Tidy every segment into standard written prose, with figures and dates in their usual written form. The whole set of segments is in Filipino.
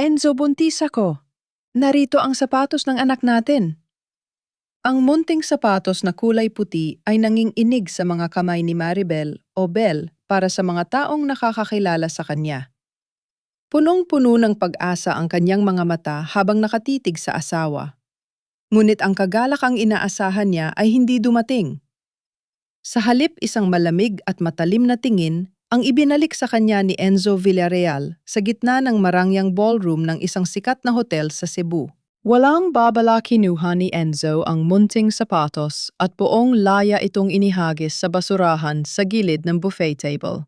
Enzo, buntis ako. Narito ang sapatos ng anak natin. Ang munting sapatos na kulay puti ay nanginginig sa mga kamay ni Maribel o Belle para sa mga taong nakakakilala sa kanya. Punong-puno ng pag-asa ang kanyang mga mata habang nakatitig sa asawa. Ngunit ang kagalakang inaasahan niya ay hindi dumating. Sa halip isang malamig at matalim na tingin ang ibinalik sa kanya ni Enzo Villarreal sa gitna ng marangyang ballroom ng isang sikat na hotel sa Cebu. Walang babala kinuha ni Enzo ang munting sapatos at buong laya itong inihagis sa basurahan sa gilid ng buffet table.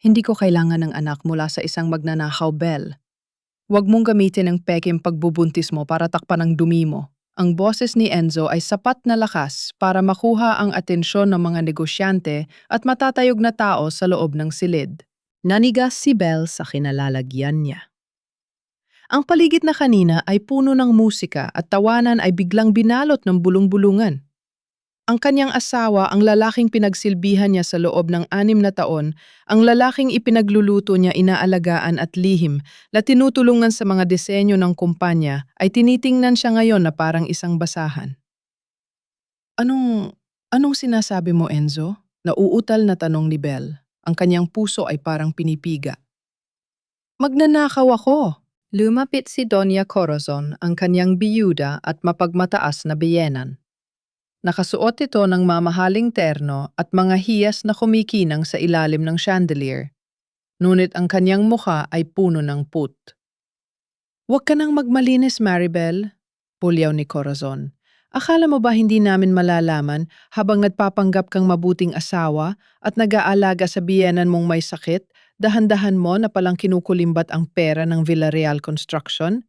Hindi ko kailangan ng anak mula sa isang magnanakaw, Belle. Huwag mong gamitin ang peking pagbubuntis mo para takpan ang dumi mo. Ang boses ni Enzo ay sapat na lakas para makuha ang atensyon ng mga negosyante at matatayog na tao sa loob ng silid. Nanigas si Belle sa kinalalagyan niya. Ang paligid na kanina ay puno ng musika at tawanan ay biglang binalot ng bulong-bulungan. Ang kanyang asawa, ang lalaking pinagsilbihan niya sa loob ng 6 na taon, ang lalaking ipinagluluto niya, inaalagaan at lihim na tinutulungan sa mga disenyo ng kumpanya, ay tinitingnan siya ngayon na parang isang basahan. Anong sinasabi mo, Enzo? Nauutal na tanong ni Belle. Ang kanyang puso ay parang pinipiga. Magnanakaw ako! Lumapit si Doña Corazon, ang kanyang biyuda at mapagmataas na biyenan. Nakasuot ito ng mamahaling terno at mga hiyas na kumikinang sa ilalim ng chandelier. Ngunit ang kanyang mukha ay puno ng put. "Huwag ka nang magmalinis, Maribel," pulyaw ni Corazon. "Akala mo ba hindi namin malalaman habang nagpapanggap kang mabuting asawa at nag-aalaga sa biyenan mong may sakit, dahan-dahan mo na palang kinukulimbat ang pera ng Villarreal Construction?"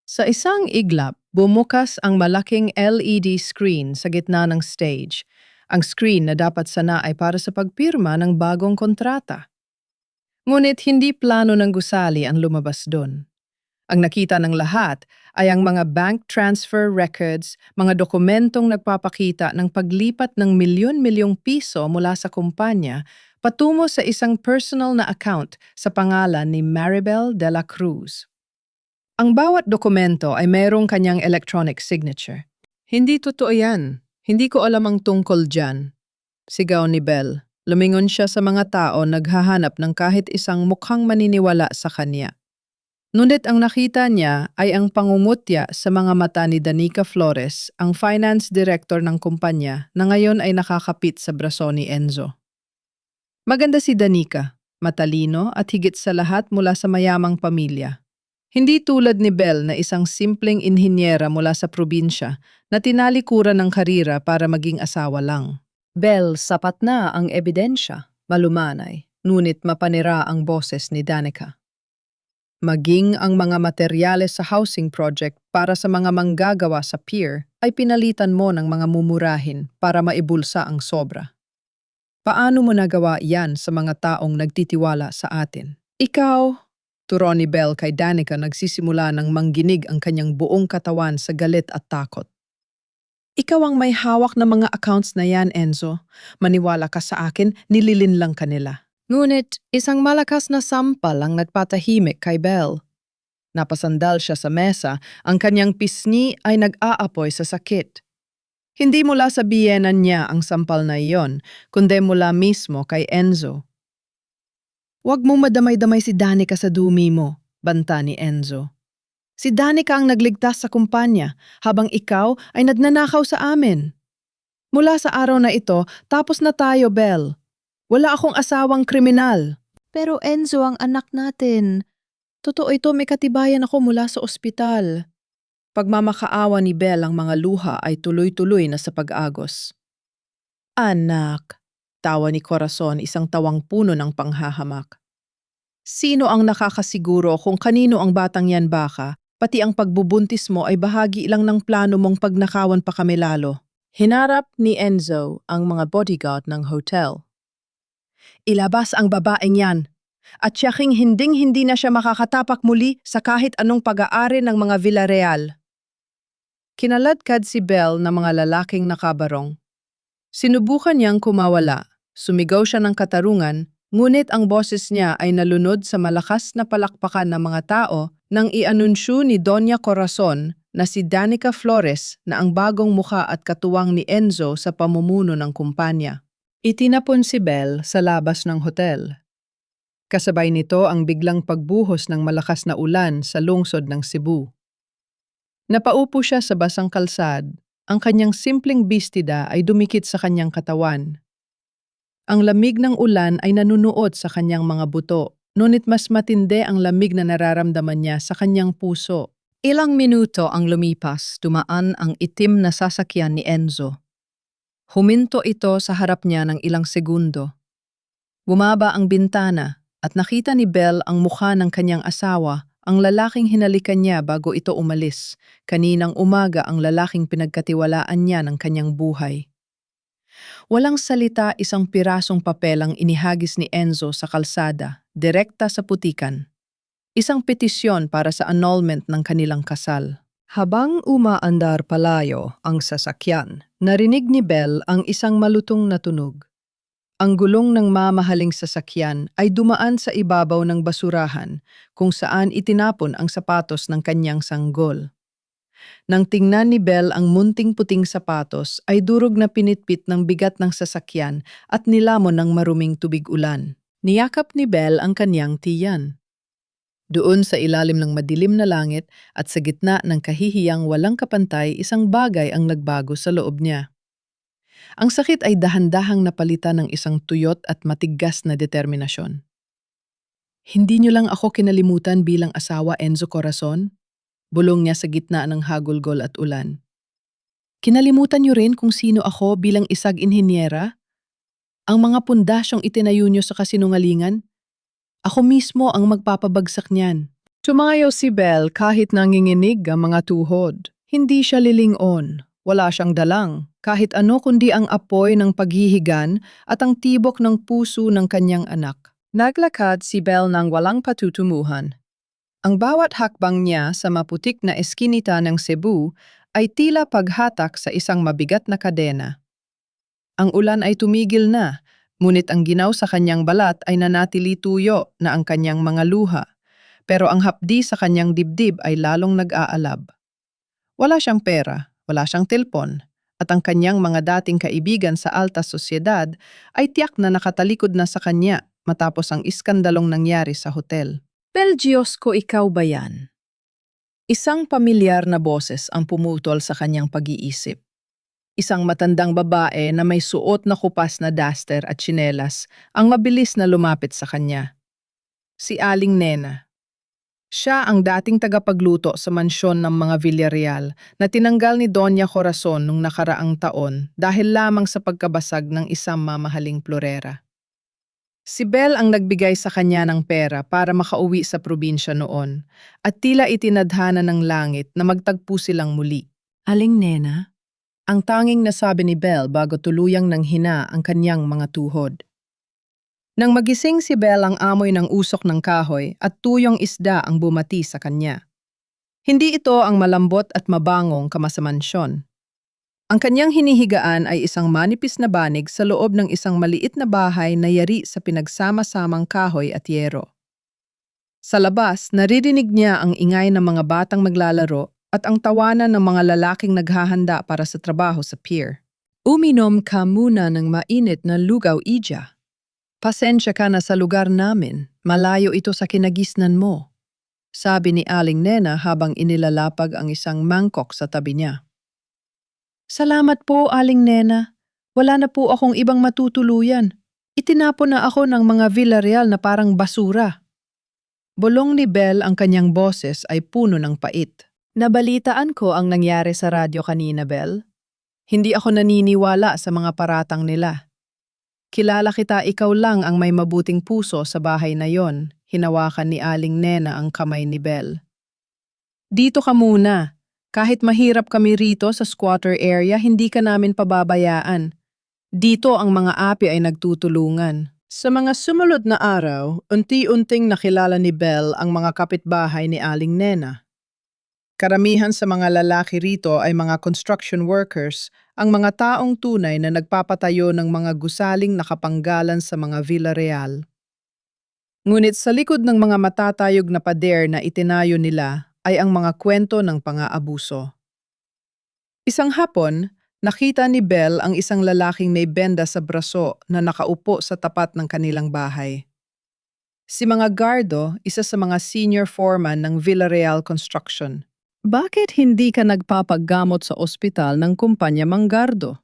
Sa isang iglap, bumukas ang malaking LED screen sa gitna ng stage. Ang screen na dapat sana ay para sa pagpirma ng bagong kontrata. Ngunit hindi plano ng gusali ang lumabas doon. Ang nakita ng lahat ay ang mga bank transfer records, mga dokumentong nagpapakita ng paglipat ng milyon-milyong piso mula sa kumpanya patungo sa isang personal na account sa pangalan ni Maribel de la Cruz. Ang bawat dokumento ay mayroong kanyang electronic signature. "Hindi totoo yan. Hindi ko alam ang tungkol dyan," sigaw ni Belle. Lumingon siya sa mga tao naghahanap ng kahit isang mukhang maniniwala sa kanya. Ngunit ang nakita niya ay ang pangungutya sa mga mata ni Danica Flores, ang finance director ng kumpanya na ngayon ay nakakapit sa braso ni Enzo. Maganda si Danica, matalino at higit sa lahat mula sa mayamang pamilya. Hindi tulad ni Belle na isang simpleng inhinyera mula sa probinsya na tinalikuran ng karira para maging asawa lang. "Belle, sapat na ang ebidensya," malumanay, ngunit mapanira ang boses ni Danica. "Maging ang mga materyales sa housing project para sa mga manggagawa sa pier ay pinalitan mo ng mga mumurahin para maibulsa ang sobra. Paano mo nagawa yan sa mga taong nagtitiwala sa atin? Ikaw," turo ni Belle kay Danica, nagsisimula ng mangginig ang kanyang buong katawan sa galit at takot. "Ikaw ang may hawak na mga accounts na yan, Enzo. Maniwala ka sa akin, nililinlang ka nila." Ngunit isang malakas na sampal ang nagpatahimik kay Belle. Napasandal siya sa mesa, ang kanyang pisngi ay nag-aapoy sa sakit. Hindi mula sa biyenan niya ang sampal na iyon, kundi mula mismo kay Enzo. "Huwag mong madamay-damay si Danica sa dumi mo," banta ni Enzo. "Si Danica ang nagligtas sa kumpanya, habang ikaw ay nagnanakaw sa amin. Mula sa araw na ito, tapos na tayo, Belle. Wala akong asawang kriminal." "Pero Enzo, ang anak natin. Totoo ito, may katibayan ako mula sa ospital." Pagmamakaawa ni Belle, ang mga luha ay tuloy-tuloy na sa pag-agos. "Anak," tawa ni Corazon, isang tawang puno ng panghahamak. "Sino ang nakakasiguro kung kanino ang batang yan baka, pati ang pagbubuntis mo ay bahagi lang ng plano mong pagnakawan pa kami lalo?" Hinarap ni Enzo ang mga bodyguard ng hotel. "Ilabas ang babaeng yan, at tiyaking hinding-hindi na siya makakatapak muli sa kahit anong pag-aari ng mga Villarreal." Kinaladkad si Belle ng mga lalaking nakabarong. Sinubukan niyang kumawala, sumigaw siya ng katarungan, ngunit ang boses niya ay nalunod sa malakas na palakpakan ng mga tao Nang ianunsyo ni Doña Corazon na si Danica Flores na ang bagong muka at katuwang ni Enzo sa pamumuno ng kumpanya. Itinapon si Belle sa labas ng hotel. Kasabay nito ang biglang pagbuhos ng malakas na ulan sa lungsod ng Cebu. Napaupo siya sa basang kalsad, ang kanyang simpleng bestida ay dumikit sa kanyang katawan. Ang lamig ng ulan ay nanunuot sa kanyang mga buto, ngunit mas matindi ang lamig na nararamdaman niya sa kanyang puso. Ilang minuto ang lumipas, dumaan ang itim na sasakyan ni Enzo. Huminto ito sa harap niya ng ilang segundo. Bumaba ang bintana at nakita ni Belle ang mukha ng kanyang asawa, ang lalaking hinalikan niya bago ito umalis. Kaninang umaga ang lalaking pinagkatiwalaan niya ng kanyang buhay. Walang salita, isang pirasong papel ang inihagis ni Enzo sa kalsada, direkta sa putikan. Isang petisyon para sa annulment ng kanilang kasal. Habang umaandar palayo ang sasakyan, narinig ni Belle ang isang malutong na tunog. Ang gulong ng mamahaling sasakyan ay dumaan sa ibabaw ng basurahan kung saan itinapon ang sapatos ng kanyang sanggol. Nang tingnan ni Belle ang munting puting sapatos ay durog na pinitpit ng bigat ng sasakyan at nilamon ng maruming tubig ulan. Niyakap ni Belle ang kanyang tiyan. Doon sa ilalim ng madilim na langit at sa gitna ng kahihiyang walang kapantay, isang bagay ang nagbago sa loob niya. Ang sakit ay dahan-dahang napalitan ng isang tuyot at matigas na determinasyon. Hindi niyo lang ako kinalimutan bilang asawa, Enzo Corazon? Bulong niya sa gitna ng hagulgol at ulan. Kinalimutan niyo rin kung sino ako bilang isang inhinyera? Ang mga pundasyong itinayo niyo sa kasinungalingan? Ako mismo ang magpapabagsak niyan. Tumayo si Belle kahit nanginginig ang mga tuhod. Hindi siya lilingon. Wala siyang dalang. Kahit ano kundi ang apoy ng paghihigan at ang tibok ng puso ng kanyang anak. Naglakad si Belle ng walang patutumuhan. Ang bawat hakbang niya sa maputik na eskinita ng Cebu ay tila paghatak sa isang mabigat na kadena. Ang ulan ay tumigil na, ngunit ang ginaw sa kanyang balat ay nanatili tuyo na ang kanyang mga luha, pero ang hapdi sa kanyang dibdib ay lalong nag-aalab. Wala siyang pera, wala siyang telpon, at ang kanyang mga dating kaibigan sa alta sosyedad ay tiyak na nakatalikod na sa kanya matapos ang iskandalong nangyari sa hotel. Diyos ko, ikaw ba yan? Isang pamilyar na boses ang pumutol sa kanyang pag-iisip. Isang matandang babae na may suot na kupas na duster at tsinelas ang mabilis na lumapit sa kanya. Si Aling Nena. Siya ang dating tagapagluto sa mansyon ng mga Villarreal na tinanggal ni Doña Corazon nung nakaraang taon dahil lamang sa pagkabasag ng isang mamahaling plorera. Si Belle ang nagbigay sa kanya ng pera para makauwi sa probinsya noon at tila itinadhana ng langit na magtagpo silang muli. Aling Nena? Ang tanging nasabi ni Belle bago tuluyang nanghina ang kanyang mga tuhod. Nang magising si Belle, ang amoy ng usok ng kahoy at tuyong isda ang bumati sa kanya. Hindi ito ang malambot at mabangong kama sa mansyon. Ang kanyang hinihigaan ay isang manipis na banig sa loob ng isang maliit na bahay na yari sa pinagsama-samang kahoy at yero. Sa labas, naririnig niya ang ingay ng mga batang maglalaro at ang tawanan ng mga lalaking naghahanda para sa trabaho sa pier. Uminom ka muna ng mainit na lugaw, Ija. Pasensya ka na sa lugar namin, malayo ito sa kinagisnan mo, sabi ni Aling Nena habang inilalapag ang isang mangkok sa tabi niya. Salamat po, Aling Nena. Wala na po akong ibang matutuluyan. Itinapon na ako ng mga Villarreal na parang basura. Bulong ni Belle, ang kanyang boses ay puno ng pait. Nabalitaan ko ang nangyari sa radyo kanina, Belle. Hindi ako naniniwala sa mga paratang nila. Kilala kita, ikaw lang ang may mabuting puso sa bahay na yon, hinawakan ni Aling Nena ang kamay ni Belle. Dito ka muna. Kahit mahirap kami rito sa squatter area, hindi ka namin pababayaan. Dito ang mga api ay nagtutulungan. Sa mga sumunod na araw, unti-unting nakilala ni Belle ang mga kapitbahay ni Aling Nena. Karamihan sa mga lalaki rito ay mga construction workers, ang mga taong tunay na nagpapatayo ng mga gusaling nakapanggalan sa mga Villarreal. Ngunit sa likod ng mga matatayog na pader na itinayo nila ay ang mga kwento ng pang-aabuso. Isang hapon, nakita ni Belle ang isang lalaking may benda sa braso na nakaupo sa tapat ng kanilang bahay. Si mga Gardo, isa sa mga senior foreman ng Villarreal Construction. Bakit hindi ka nagpapaggamot sa ospital ng kumpanya Manggardo?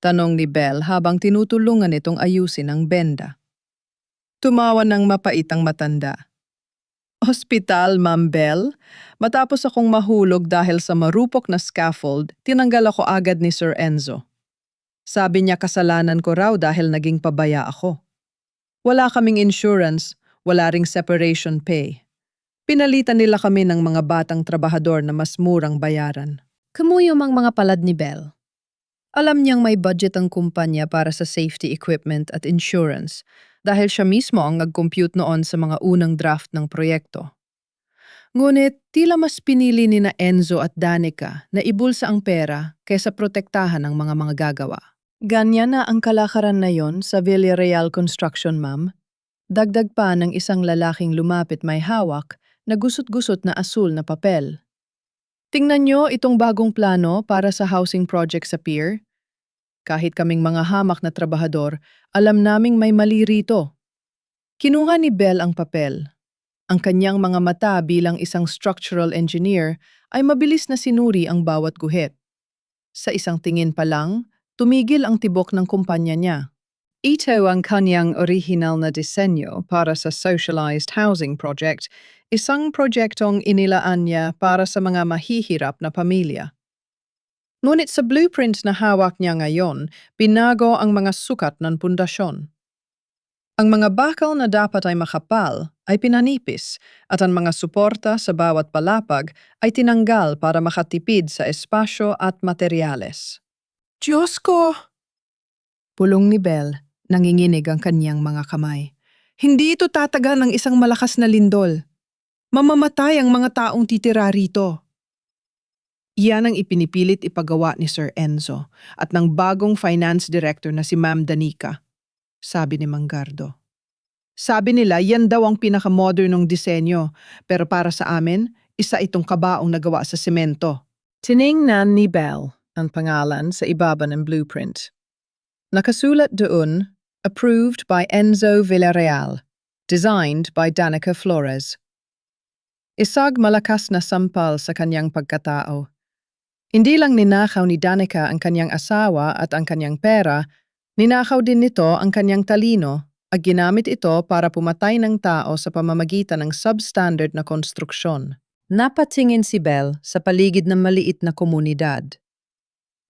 Tanong ni Belle habang tinutulungan itong ayusin ang benda. Tumawa ng mapait ang matanda. Hospital, Ma'am Belle? Matapos akong mahulog dahil sa marupok na scaffold, tinanggal ako agad ni Sir Enzo. Sabi niya kasalanan ko raw dahil naging pabaya ako. Wala kaming insurance, wala ring separation pay. Pinalitan nila kami ng mga batang trabahador na mas murang bayaran. Kamuyom ang mga palad ni Belle. Alam niyang may budget ang kumpanya para sa safety equipment at insurance dahil siya mismo ang nag-compute noon sa mga unang draft ng proyekto. Ngunit tila mas pinili ni na Enzo at Danica na ibulsa ang pera kaysa protektahan ang mga gagawa. Ganyan na ang kalakaran na yon sa Villarreal Construction, ma'am. Dagdag pa ng isang lalaking lumapit may hawak na gusot-gusot na asul na papel. Tingnan nyo itong bagong plano para sa housing project sa pier. Kahit kaming mga hamak na trabahador, alam naming may mali rito. Kinuha ni Belle ang papel. Ang kanyang mga mata bilang isang structural engineer ay mabilis na sinuri ang bawat guhit. Sa isang tingin pa lang, tumigil ang tibok ng kumpanya niya. Ito ang kanyang original na disenyo para sa socialized housing project, isang proyektong inilaan niya para sa mga mahihirap na pamilya. Ngunit sa blueprint na hawak niya ngayon, binago ang mga sukat ng pundasyon. Ang mga bakal na dapat ay makapal ay pinanipis at ang mga suporta sa bawat palapag ay tinanggal para makatipid sa espasyo at materyales. Diyos ko! Pulong ni Belle. Nanginginig ang kanyang mga kamay. Hindi ito tatagal ng isang malakas na lindol. Mamamatay ang mga taong titira rito. Iyan ang ipinipilit ipagawa ni Sir Enzo at ng bagong finance director na si Ma'am Danica, sabi ni Manggardo. Sabi nila yan daw ang pinakamodernong disenyo, pero para sa amin, isa itong kabaong nagawa sa semento. Tiningnan ni Belle ang pangalan sa ibaba ng blueprint. Nakasulat doon, approved by Enzo Villarreal, designed by Danica Flores. Isag malakas na sampal sa kanyang pagkatao. Hindi lang ninakaw ni Danica ang kanyang asawa at ang kanyang pera, ninakaw din nito ang kanyang talino at ginamit ito para pumatay ng tao sa pamamagitan ng substandard na konstruksyon. Napatingin si Belle sa paligid ng maliit na komunidad.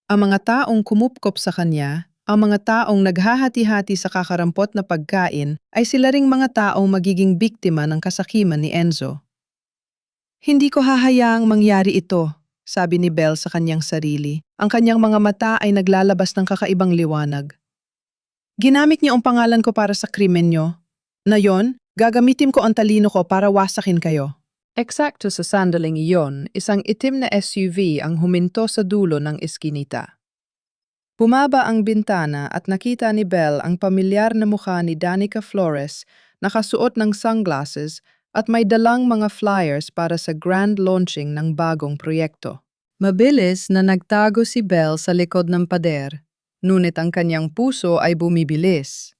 Ang mga taong kumupkop sa kanya, ang mga taong naghahati-hati sa kakarampot na pagkain ay sila ring mga taong magiging biktima ng kasakiman ni Enzo. Hindi ko hahayaang mangyari ito, sabi ni Belle sa kanyang sarili. Ang kanyang mga mata ay naglalabas ng kakaibang liwanag. Ginamit niyo ang pangalan ko para sa krimen niyo. Na yon, gagamitin ko ang talino ko para wasakin kayo. Eksakto sa sandaling iyon, isang itim na SUV ang huminto sa dulo ng eskinita. Bumaba ang bintana at nakita ni Belle ang pamilyar na mukha ni Danica Flores, nakasuot ng sunglasses at may dalang mga flyers para sa grand launching ng bagong proyekto. Mabilis na nagtago si Belle sa likod ng pader, ngunit ang kanyang puso ay bumibilis.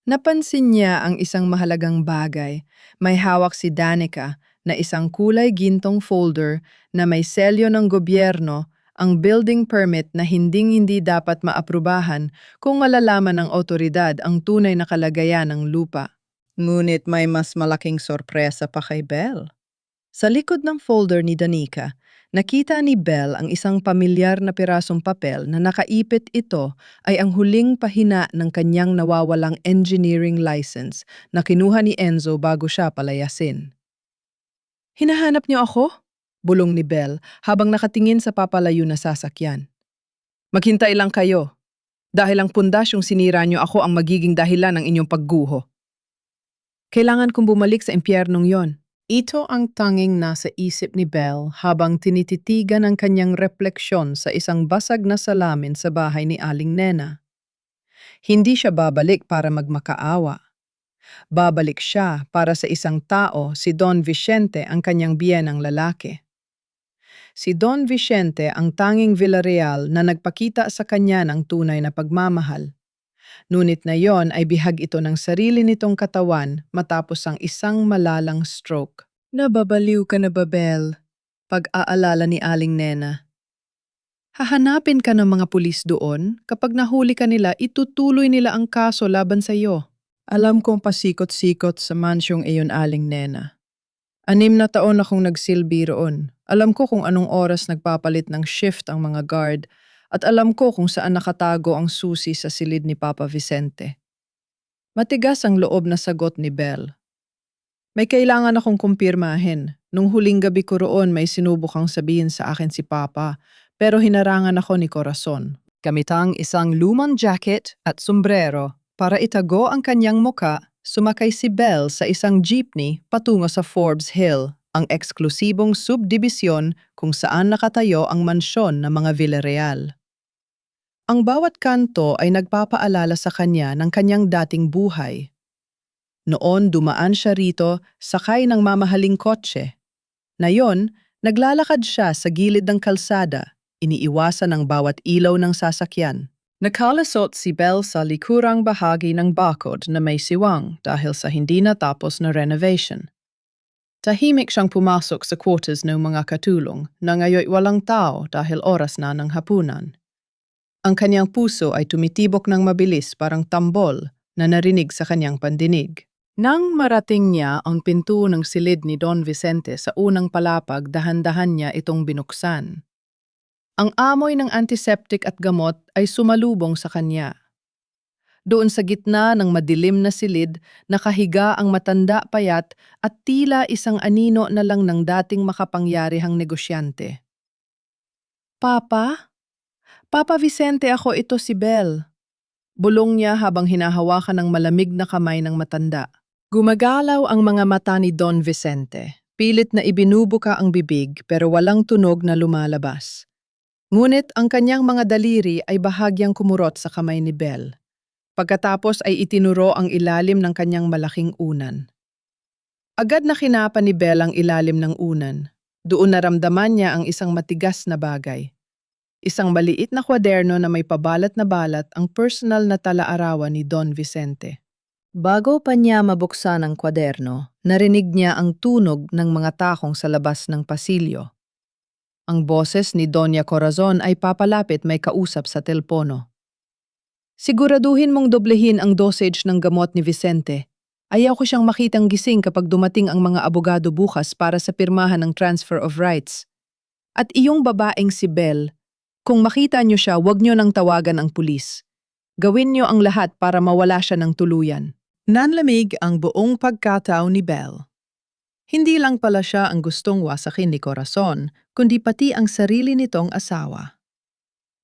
Napansin niya ang isang mahalagang bagay. May hawak si Danica na isang kulay gintong folder na may selyo ng gobyerno, ang building permit na hinding-hindi dapat maaprubahan kung malalaman ng otoridad ang tunay na kalagayan ng lupa. Ngunit may mas malaking sorpresa pa kay Belle. Sa likod ng folder ni Danica, nakita ni Belle ang isang pamilyar na pirasong papel na nakaipit ito ay ang huling pahina ng kanyang nawawalang engineering license na kinuha ni Enzo bago siya palayasin. Hinahanap niyo ako? Bulong ni Belle habang nakatingin sa papalayo na sasakyan. Maghintay lang kayo. Dahil ang pundasyong sinira niyo ako ang magiging dahilan ng inyong pagguho. Kailangan kong bumalik sa impyernong yon. Ito ang tanging nasa isip ni Belle habang tinititigan ang kanyang refleksyon sa isang basag na salamin sa bahay ni Aling Nena. Hindi siya babalik para magmakaawa. Babalik siya para sa isang tao, si Don Vicente ang kanyang biyenang lalaki. Si Don Vicente ang tanging Villarreal na nagpakita sa kanya ng tunay na pagmamahal. Ngunit na yon ay bihag ito ng sarili nitong katawan matapos ang isang malalang stroke. Nababaliw ka na ba, Belle? Pag-aalala ni Aling Nena. Hahanapin ka ng mga pulis doon. Kapag nahuli ka nila, itutuloy nila ang kaso laban sa iyo. Alam kong pasikot-sikot sa mansyong iyon, Aling Nena. 6 na taon akong nagsilbi roon. Alam ko kung anong oras nagpapalit ng shift ang mga guard at alam ko kung saan nakatago ang susi sa silid ni Papa Vicente. Matigas ang loob na sagot ni Belle. May kailangan akong kumpirmahin. Nung huling gabi ko roon may sinubukang sabihin sa akin si Papa, pero hinarangan ako ni Corazon. Gamitang isang lumang jacket at sombrero para itago ang kanyang muka, sumakay si Belle sa isang jeepney patungo sa Forbes Hill, ang eksklusibong subdibisyon kung saan nakatayo ang mansyon ng mga Villarreal. Ang bawat kanto ay nagpapaalala sa kanya ng kanyang dating buhay. Noon dumaan siya rito sakay ng mamahaling kotse. Ngayon, naglalakad siya sa gilid ng kalsada, iniiwasan ang bawat ilaw ng sasakyan. Nakalasot si Belle sa likurang bahagi ng bakod na may siwang dahil sa hindi natapos na renovation. Tahimik siyang pumasok sa quarters ng mga katulong na ngayon walang tao dahil oras na ng hapunan. Ang kanyang puso ay tumitibok ng mabilis parang tambol na narinig sa kanyang pandinig. Nang marating niya ang pinto ng silid ni Don Vicente sa unang palapag, dahan-dahan niya itong binuksan. Ang amoy ng antiseptic at gamot ay sumalubong sa kanya. Doon sa gitna ng madilim na silid, nakahiga ang matanda payat at tila isang anino na lang ng dating makapangyarihang negosyante. Papa? Papa Vicente, ako, ito si Belle. Bulong niya habang hinahawakan ng malamig na kamay ng matanda. Gumagalaw ang mga mata ni Don Vicente. Pilit na ibinubuka ang bibig pero walang tunog na lumalabas. Ngunit ang kanyang mga daliri ay bahagyang kumurot sa kamay ni Belle. Pagkatapos ay itinuro ang ilalim ng kanyang malaking unan. Agad na kinapa ni Belle ang ilalim ng unan. Doon naramdaman niya ang isang matigas na bagay. Isang maliit na kwaderno na may pabalat na balat, ang personal na tala-arawan ni Don Vicente. Bago pa niya mabuksan ang kwaderno, narinig niya ang tunog ng mga takong sa labas ng pasilyo. Ang boses ni Doña Corazon ay papalapit may kausap sa telpono. Siguraduhin mong doblehin ang dosage ng gamot ni Vicente. Ayaw ko siyang makitang gising kapag dumating ang mga abogado bukas para sa pirmahan ng transfer of rights. At iyong babaeng si Belle, kung makita niyo siya, huwag niyo nang tawagan ang pulis. Gawin niyo ang lahat para mawala siya ng tuluyan. Nanlamig ang buong pagkatao ni Belle. Hindi lang pala siya ang gustong wasakin ni Corazon, kundi pati ang sarili nitong asawa.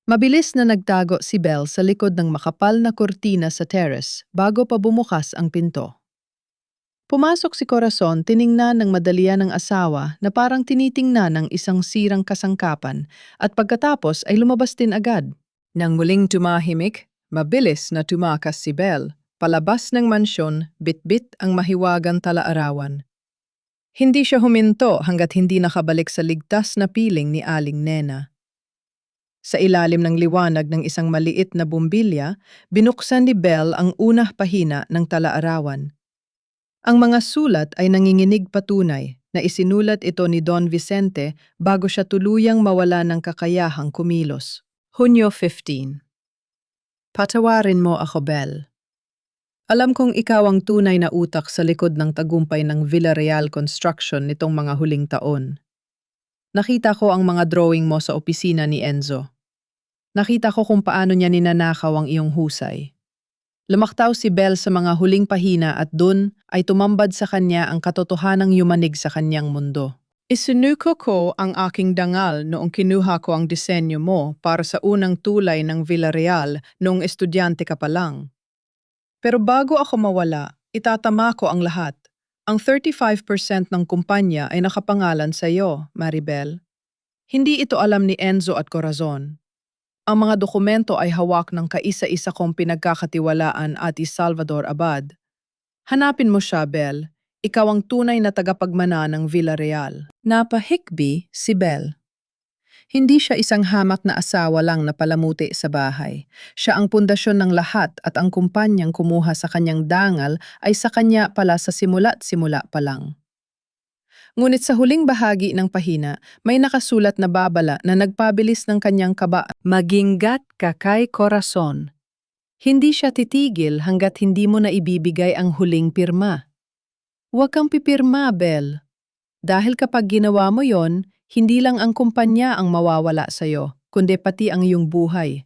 Mabilis na nagtago si Belle sa likod ng makapal na kurtina sa terrace bago pa bumukas ang pinto. Pumasok si Corazon, tiningnan ng madalian ng asawa na parang tinitingnan ng isang sirang kasangkapan at pagkatapos ay lumabas din agad. Nang muling tumahimik, mabilis na tumakas si Belle, palabas ng mansyon, bit-bit ang mahiwagang tala-arawan. Hindi siya huminto hanggat hindi nakabalik sa ligtas na piling ni Aling Nena. Sa ilalim ng liwanag ng isang maliit na bumbilya, binuksan ni Belle ang unang pahina ng tala-arawan. Ang mga sulat ay nanginginig patunay na isinulat ito ni Don Vicente bago siya tuluyang mawala ng kakayahang kumilos. Hunyo 15. Patawarin mo ako, Belle. Alam kong ikaw ang tunay na utak sa likod ng tagumpay ng Villarreal Construction nitong mga huling taon. Nakita ko ang mga drawing mo sa opisina ni Enzo. Nakita ko kung paano niya ninanakaw ang iyong husay. Lumaktaw si Belle sa mga huling pahina at dun ay tumambad sa kanya ang katotohanang yumanig sa kanyang mundo. Isinuko ko ang aking dangal noong kinuha ko ang disenyo mo para sa unang tulay ng Villarreal noong estudyante ka pa lang. Pero bago ako mawala, itatama ko ang lahat. Ang 35% ng kumpanya ay nakapangalan sa iyo, Maribel. Hindi ito alam ni Enzo at Corazon. Ang mga dokumento ay hawak ng kaisa-isa kong pinagkakatiwalaan at Salvador Abad. Hanapin mo siya, Belle. Ikaw ang tunay na tagapagmana ng Villarreal. Napahikbi si Belle. Hindi siya isang hamak na asawa lang na palamuti sa bahay. Siya ang pundasyon ng lahat at ang kumpanyang kumuha sa kanyang dangal ay sa kanya pala sa simula't simula pa lang. Ngunit sa huling bahagi ng pahina, may nakasulat na babala na nagpabilis ng kanyang kaba. Maginggat ka kay Corazon. Hindi siya titigil hanggat hindi mo na ibibigay ang huling pirma. Huwag kang pipirma, Belle. Dahil kapag ginawa mo yon, hindi lang ang kumpanya ang mawawala sa'yo, kundi pati ang iyong buhay.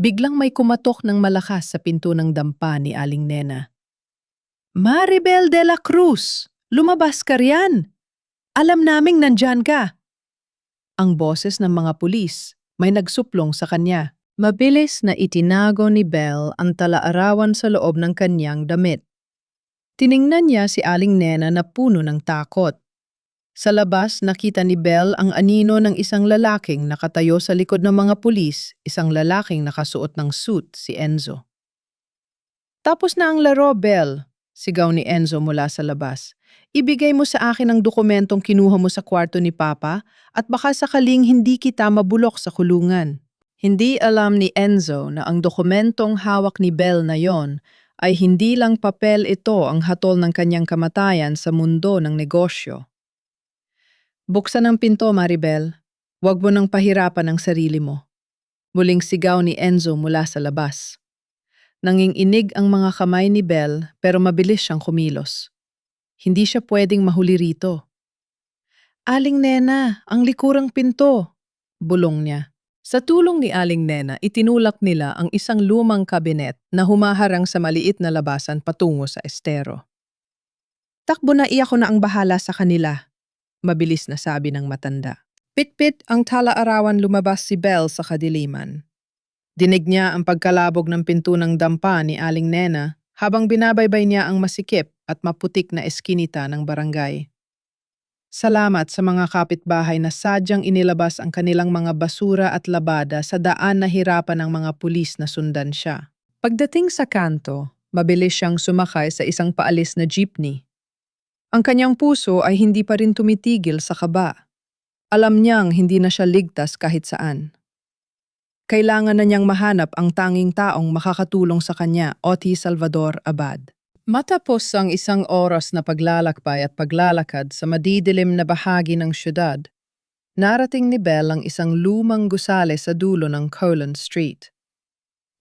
Biglang may kumatok ng malakas sa pinto ng dampa ni Aling Nena. Maribel de la Cruz! Lumabas ka riyan! Alam naming nandyan ka! Ang boses ng mga pulis may nagsuplong sa kanya. Mabilis na itinago ni Belle ang talaarawan sa loob ng kanyang damit. Tiningnan niya si Aling Nena na puno ng takot. Sa labas, nakita ni Belle ang anino ng isang lalaking nakatayo sa likod ng mga pulis, isang lalaking nakasuot ng suit, si Enzo. Tapos na ang laro, Belle, sigaw ni Enzo mula sa labas. Ibigay mo sa akin ang dokumentong kinuha mo sa kwarto ni Papa at baka sakaling hindi kita mabulok sa kulungan. Hindi alam ni Enzo na ang dokumentong hawak ni Belle na yon ay hindi lang papel, ito ang hatol ng kanyang kamatayan sa mundo ng negosyo. Buksan ang pinto, Maribel. Huwag mo nang pahirapan ang sarili mo. Muling sigaw ni Enzo mula sa labas. Nanginginig ang mga kamay ni Belle pero mabilis siyang kumilos. Hindi siya pwedeng mahuli rito. Aling Nena, ang likurang pinto! Bulong niya. Sa tulong ni Aling Nena, itinulak nila ang isang lumang kabinet na humaharang sa maliit na labasan patungo sa estero. Takbo na, iyak ko na ang bahala sa kanila. Mabilis na sabi ng matanda. Pit-pit ang talaarawan, lumabas si Belle sa kadiliman. Dinig niya ang pagkalabog ng pinto ng dampa ni Aling Nena habang binabaybay niya ang masikip at maputik na eskinita ng barangay. Salamat sa mga kapitbahay na sadyang inilabas ang kanilang mga basura at labada sa daan na hirapan ng mga pulis na sundan siya. Pagdating sa kanto, mabilis siyang sumakay sa isang paalis na jeepney. Ang kanyang puso ay hindi pa rin tumitigil sa kaba. Alam niyang hindi na siya ligtas kahit saan. Kailangan na niyang mahanap ang tanging taong makakatulong sa kanya, Oti Salvador Abad. Matapos ang isang oras na paglalakbay at paglalakad sa madidilim na bahagi ng syudad, narating ni Belle ang isang lumang gusali sa dulo ng Colon Street.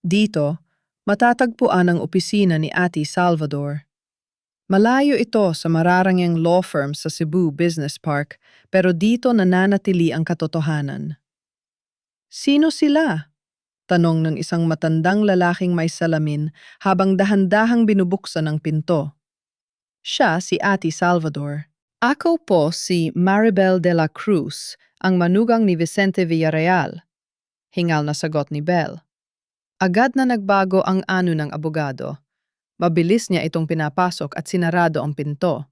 Dito, matatagpuan ang opisina ni Ati Salvador. Malayo ito sa mararangyang law firm sa Cebu Business Park, pero dito nananatili ang katotohanan. Sino sila? Tanong ng isang matandang lalaking may salamin habang dahan-dahang binubuksan ang pinto. Siya si Ati Salvador. Ako po si Maribel de la Cruz, ang manugang ni Vicente Villarreal. Hingal na sagot ni Belle. Agad na nagbago ang ano ng abogado. Mabilis niya itong pinapasok at sinarado ang pinto.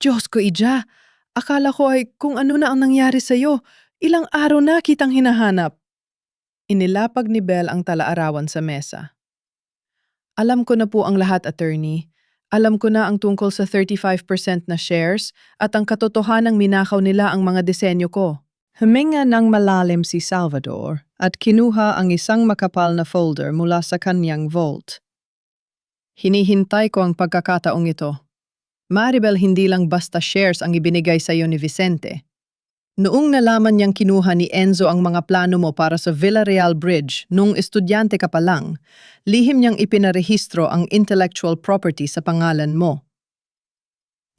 Diyos ko, Ija! Akala ko ay kung ano na ang nangyari sa'yo. Ilang araw na kitang hinahanap. Inilapag ni Belle ang talaarawan sa mesa. Alam ko na po ang lahat, attorney. Alam ko na ang tungkol sa 35% na shares at ang katotohanang minakaw nila ang mga disenyo ko. Huminga ng malalim si Salvador at kinuha ang isang makapal na folder mula sa kanyang vault. Hinihintay ko ang pagkakataong ito. Maribel, hindi lang basta shares ang ibinigay sa iyo ni Vicente. Noong nalaman niyang kinuha ni Enzo ang mga plano mo para sa Villarreal Bridge nung estudyante ka pa lang, lihim niyang ipinarehistro ang intellectual property sa pangalan mo.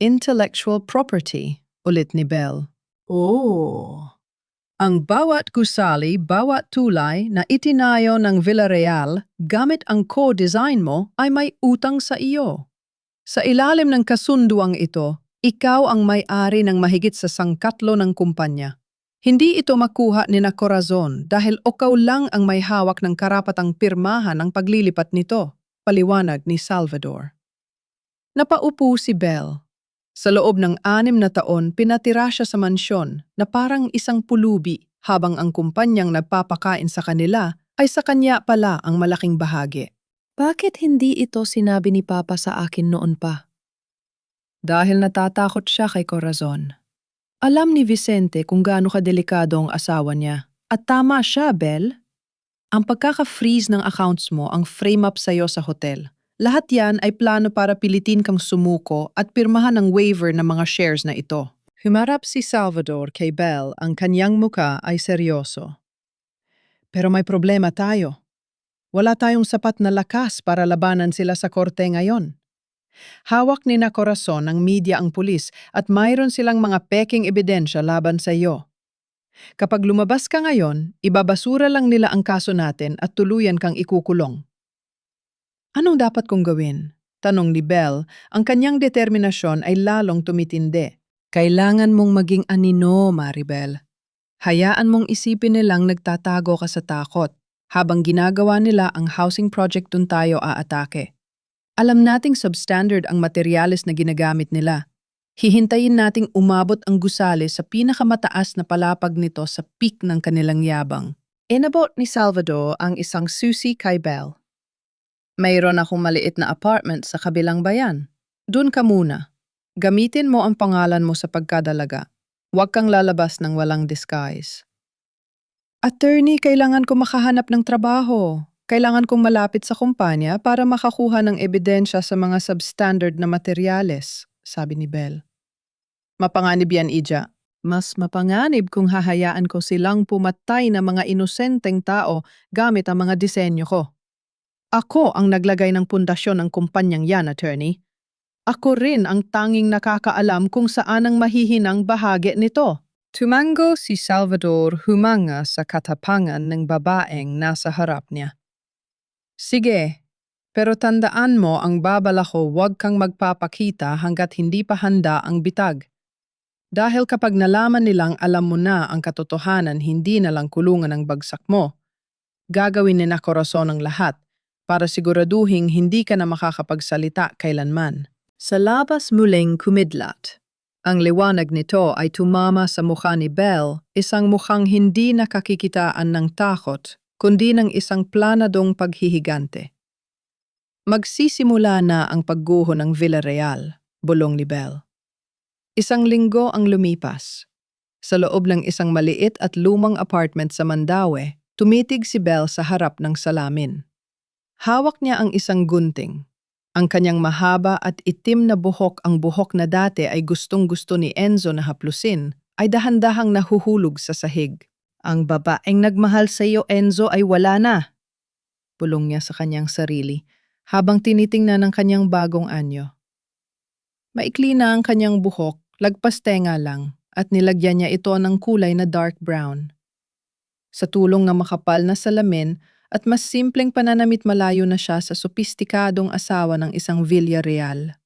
Intellectual property, ulit ni Belle. Oh. Ang bawat gusali, bawat tulay na itinayo ng Villarreal gamit ang co-design mo ay may utang sa iyo. Sa ilalim ng kasunduang ito, ikaw ang may-ari ng mahigit sa sangkatlo ng kumpanya. Hindi ito makuha ni na Corazon dahil ikaw lang ang may hawak ng karapatang pirmahan ang paglilipat nito, paliwanag ni Salvador. Napaupo si Belle. Sa loob ng 6 na taon, pinatira siya sa mansyon na parang isang pulubi habang ang kumpanyang nagpapakain sa kanila ay sa kanya pala ang malaking bahagi. Bakit hindi ito sinabi ni Papa sa akin noon pa? Dahil natatakot siya kay Corazon. Alam ni Vicente kung gaano kadelikado ang asawa niya. At tama siya, Belle. Ang pagkaka-freeze ng accounts mo ang frame up sa'yo sa hotel. Lahat yan ay plano para pilitin kang sumuko at pirmahan ng waiver ng mga shares na ito. Humarap si Salvador kay Belle, ang kanyang muka ay seryoso. Pero may problema tayo. Wala tayong sapat na lakas para labanan sila sa korte ngayon. Hawak ni na Corazon ng media ang pulis at mayroon silang mga peking ebidensya laban sa iyo. Kapag lumabas ka ngayon, ibabasura lang nila ang kaso natin at tuluyan kang ikukulong. Anong dapat kong gawin? Tanong ni Belle, ang kanyang determinasyon ay lalong tumitindi. Kailangan mong maging anino, Maribel. Hayaan mong isipin nilang nagtatago ka sa takot. Habang ginagawa nila ang housing project dun tayo aatake. Alam nating substandard ang materyales na ginagamit nila. Hihintayin nating umabot ang gusali sa pinakamataas na palapag nito sa peak ng kanilang yabang. Inabot ni Salvador ang isang susi kay Belle. Mayroon akong maliit na apartment sa kabilang bayan. Doon ka muna. Gamitin mo ang pangalan mo sa pagkadalaga. Huwag kang lalabas ng walang disguise. Attorney, kailangan ko makahanap ng trabaho. Kailangan kong malapit sa kumpanya para makakuha ng ebidensya sa mga substandard na materyales, sabi ni Belle. Mapanganib yan, Ija. Mas mapanganib kung hahayaan ko silang pumatay na mga inosenteng tao gamit ang mga disenyo ko. Ako ang naglagay ng pundasyon ng kumpanyang yan, attorney. Ako rin ang tanging nakakaalam kung saan ang mahihinang bahagi nito. Tumango si Salvador humanga sa katapangan ng babaeng nasa harap niya. Sige, pero tandaan mo ang babala ko, huwag kang magpapakita hanggat hindi pa handa ang bitag. Dahil kapag nalaman nilang alam mo na ang katotohanan, hindi na lang kulungan ang bagsak mo. Gagawin ni na Corazon ang lahat para siguraduhing hindi ka na makakapagsalita kailanman. Sa labas muling kumidlat. Ang liwanag nito ay tumama sa mukha ni Belle, isang mukhang hindi nakakikitaan ng takot, kundi ng isang planadong paghihigante. Magsisimula na ang pagguho ng Villarreal, bulong ni Belle. Isang linggo ang lumipas. Sa loob ng isang maliit at lumang apartment sa Mandaue, tumitig si Belle sa harap ng salamin. Hawak niya ang isang gunting. Ang kanyang mahaba at itim na buhok, ang buhok na dati ay gustong-gusto ni Enzo na haplusin, ay dahan-dahang nahuhulog sa sahig. Ang babaeng nagmahal sa iyo, Enzo, ay wala na. Bulong niya sa kanyang sarili, habang tinitingnan ang kanyang bagong anyo. Maikli na ang kanyang buhok, lagpas tenga lang, at nilagyan niya ito ng kulay na dark brown. Sa tulong ng makapal na salamin, at mas simpleng pananamit, malayo na siya sa sopistikadong asawa ng isang Villarreal.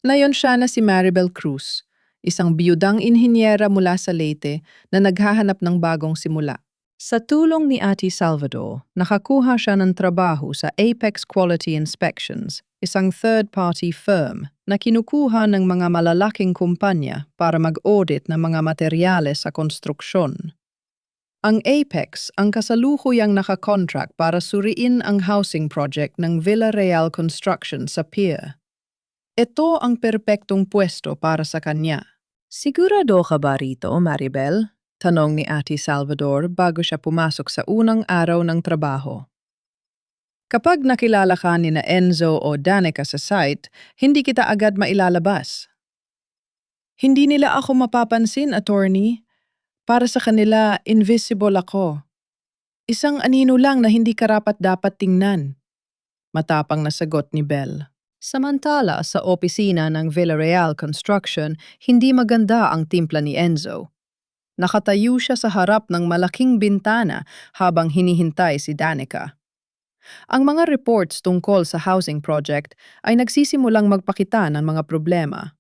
Nayon siya na si Maribel Cruz, isang biyudang inhinyera mula sa Leyte na naghahanap ng bagong simula. Sa tulong ni Ate Salvador, nakakuha siya ng trabaho sa Apex Quality Inspections, isang third-party firm na kinukuha ng mga malalaking kumpanya para mag-audit ng mga materyales sa konstruksyon. Ang Apex ang kasalukuyang nakakontract para suriin ang housing project ng Villarreal Construction sa pier. Ito ang perpektong pwesto para sa kanya. Sigurado ka ba rito, Maribel? Tanong ni Ate Salvador bago siya pumasok sa unang araw ng trabaho. Kapag nakilala ka ni na Enzo o Danica sa site, hindi kita agad mailalabas. Hindi nila ako mapapansin, attorney. Para sa kanila, invisible ako. Isang anino lang na hindi karapat-dapat tingnan. Matapang na sagot ni Belle. Samantala, sa opisina ng Villarreal Construction, hindi maganda ang timpla ni Enzo. Nakatayo siya sa harap ng malaking bintana habang hinihintay si Danica. Ang mga reports tungkol sa housing project ay nagsisimulang magpakita ng mga problema.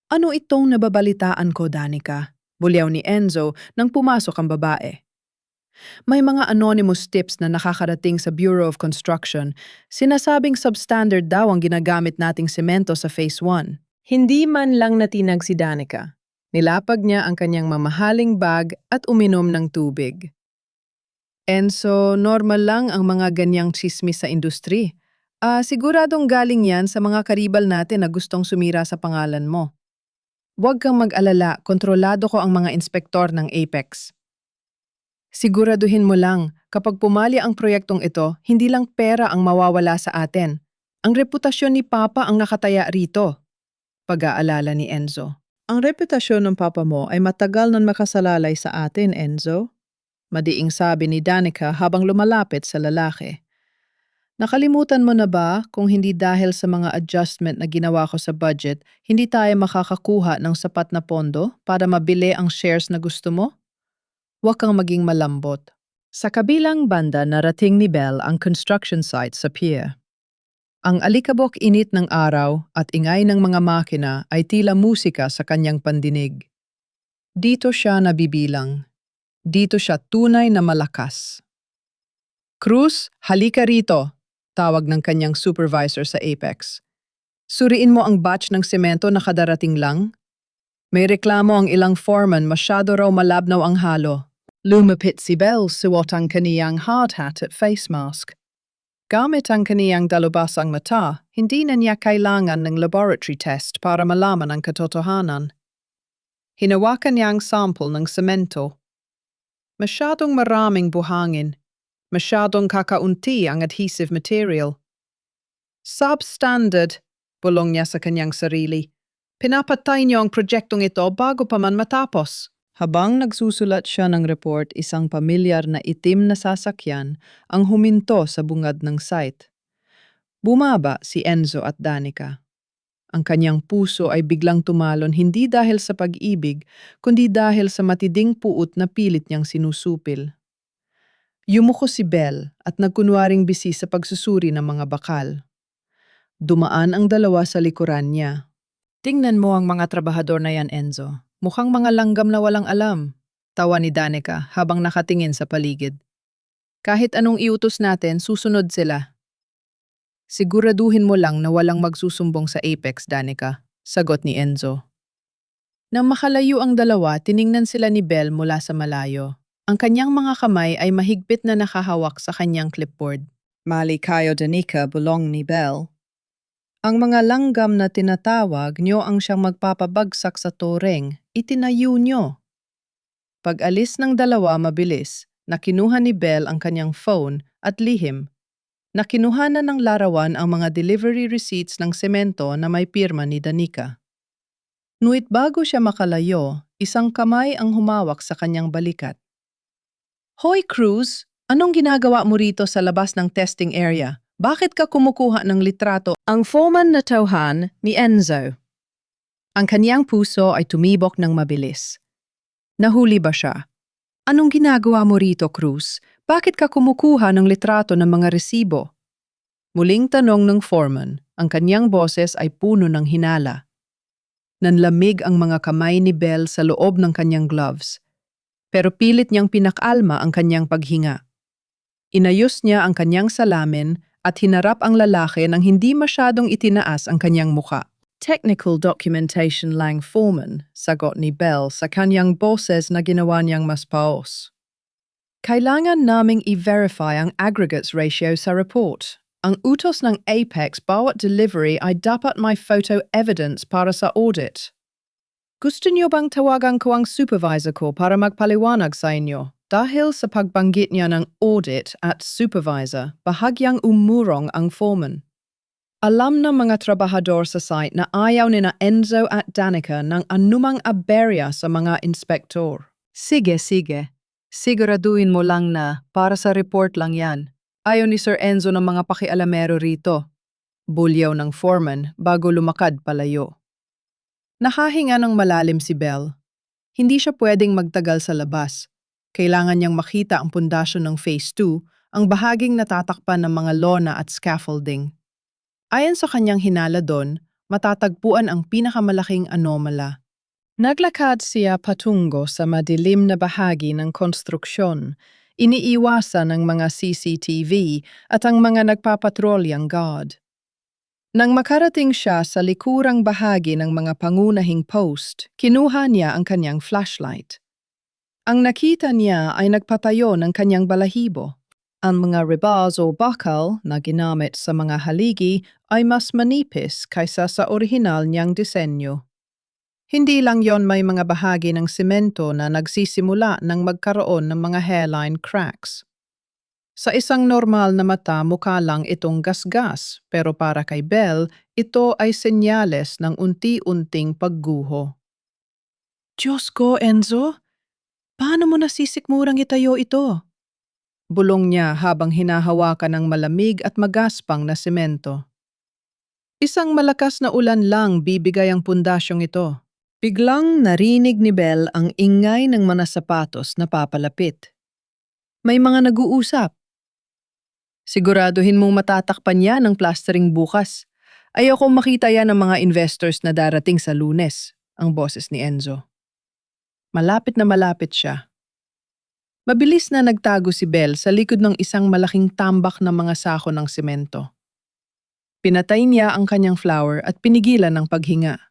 Ano itong nababalitaan ko, Danica? Bulyaw ni Enzo nang pumasok ang babae. May mga anonymous tips na nakakarating sa Bureau of Construction. Sinasabing substandard daw ang ginagamit nating semento sa Phase 1. Hindi man lang natinag si Danica. Nilapag niya ang kanyang mamahaling bag at uminom ng tubig. Enzo, normal lang ang mga ganyang tsismis sa industry. Siguradong galing yan sa mga karibal natin na gustong sumira sa pangalan mo. Huwag kang mag-alala, kontrolado ko ang mga inspektor ng Apex. Siguraduhin mo lang, kapag pumali ang proyektong ito, hindi lang pera ang mawawala sa atin. Ang reputasyon ni Papa ang nakataya rito. Pag-aalala ni Enzo. Ang reputasyon ng papa mo ay matagal nang makasalalay sa atin, Enzo. Madiing sabi ni Danica habang lumalapit sa lalaki. Nakalimutan mo na ba kung hindi dahil sa mga adjustment na ginawa ko sa budget, hindi tayo makakakuha ng sapat na pondo para mabili ang shares na gusto mo? Huwag kang maging malambot. Sa kabilang banda narating ni Belle ang construction site sa pier. Ang alikabok init ng araw at ingay ng mga makina ay tila musika sa kanyang pandinig. Dito siya nabibilang. Dito siya tunay na malakas. Cruz, halika rito, tawag ng kanyang supervisor sa Apex. Suriin mo ang batch ng semento na kadarating lang. May reklamo ang ilang foreman, masyado raw malabnaw ang halo. Lumapit si Belle, suot ang kaniyang hard hat at face mask. Gamit ang kaniyang dalubhasang mata, hindi na niya kailangan ng laboratory test para malaman ang katotohanan. Hinawakan niya ang sample ng semento. Masyadong maraming buhangin. Masyadong kakaunti ang adhesive material. Substandard, bulong niya sa kanyang sarili. Pinapatay niyo ang proyektong ito bago pa man matapos. Habang nagsusulat siya ng report, isang pamilyar na itim na sasakyan ang huminto sa bungad ng site. Bumaba si Enzo at Danica. Ang kanyang puso ay biglang tumalon hindi dahil sa pag-ibig, kundi dahil sa matiding puot na pilit niyang sinusupil. Yumuko si Belle at nagkunwaring bisi sa pagsusuri ng mga bakal. Dumaan ang dalawa sa likuran niya. Tingnan mo ang mga trabahador na yan, Enzo. Mukhang mga langgam na walang alam, tawa ni Danica habang nakatingin sa paligid. Kahit anong iutos natin, susunod sila. Siguraduhin mo lang na walang magsusumbong sa Apex, Danica, sagot ni Enzo. Nang makalayo ang dalawa, tiningnan sila ni Belle mula sa malayo. Ang kanyang mga kamay ay mahigpit na nakahawak sa kanyang clipboard. Mali kayo, Danica, bulong ni Belle. Ang mga langgam na tinatawag nyo ang siyang magpapabagsak sa toreng, itinayo nyo. Pag-alis ng dalawa mabilis, nakinuha ni Belle ang kanyang phone at lihim. Nakinuhanan ng larawan ang mga delivery receipts ng semento na may pirma ni Danica. Nuit bago siya makalayo, isang kamay ang humawak sa kanyang balikat. Hoy Cruz, anong ginagawa mo rito sa labas ng testing area? Bakit ka kumukuha ng litrato? Ang foreman na tauhan ni Enzo. Ang kanyang puso ay tumibok ng mabilis. Nahuli ba siya? Anong ginagawa mo rito, Cruz? Bakit ka kumukuha ng litrato ng mga resibo? Muling tanong ng foreman, ang kanyang boses ay puno ng hinala. Nanlamig ang mga kamay ni Belle sa loob ng kanyang gloves, pero pilit niyang pinakalma ang kanyang paghinga. Inayos niya ang kanyang salamin at hinarap ang lalaki nang hindi masyadong itinaas ang kanyang muka. Technical documentation lang, foreman, sagot ni Belle sa kanyang boses na ginawa niyang mas paos. Kailangan naming i-verify ang aggregates ratio sa report. Ang utos ng Apex bawat delivery ay dapat may photo evidence para sa audit. Gusto niyo bang tawagan ko ang supervisor ko para magpaliwanag sa inyo? Dahil sa pagbanggit niya ng audit at supervisor, bahagyang umurong ang foreman. Alam ng mga trabahador sa site na ayaw ni na Enzo at Danica ng anumang aberya sa mga inspektor. Sige. Siguraduhin mo lang na para sa report lang yan. Ayaw ni Sir Enzo ng mga pakialamero rito. Bulyaw ng foreman bago lumakad palayo. Nakahinga ng malalim si Belle. Hindi siya pwedeng magtagal sa labas. Kailangan niyang makita ang pundasyon ng Phase 2, ang bahaging natatakpan ng mga lona at scaffolding. Ayon sa kanyang hinala doon, matatagpuan ang pinakamalaking anomala. Naglakad siya patungo sa madilim na bahagi ng konstruksyon, iniiwasan ng mga CCTV at ang mga nagpapatrolyang guard. Nang makarating siya sa likurang bahagi ng mga pangunahing post, kinuha niya ang kanyang flashlight. Ang nakita niya ay nagpatayo ng kanyang balahibo. Ang mga rebars o bakal na ginamit sa mga haligi ay mas manipis kaysa sa orihinal niyang disenyo. Hindi lang yon, may mga bahagi ng simento na nagsisimula ng magkaroon ng mga hairline cracks. Sa isang normal na mata, mukha lang itong gasgas, pero para kay Belle, ito ay senyales ng unti-unting pagguho. Diyos ko, Enzo! Paano mo nasisikmurang itayo ito? Bulong niya habang hinahawakan ng malamig at magaspang na semento. Isang malakas na ulan lang bibigay ang pundasyong ito. Biglang narinig ni Belle ang ingay ng mga sapatos na papalapit. May mga nag-uusap. Siguraduhin mong matatakpan yan ng plastering bukas. Ayokong makita yan ng mga investors na darating sa Lunes, ang boses ni Enzo. Malapit na malapit siya. Mabilis na nagtago si Belle sa likod ng isang malaking tambak ng mga sako ng semento. Pinatay niya ang kanyang flower at pinigilan ng paghinga.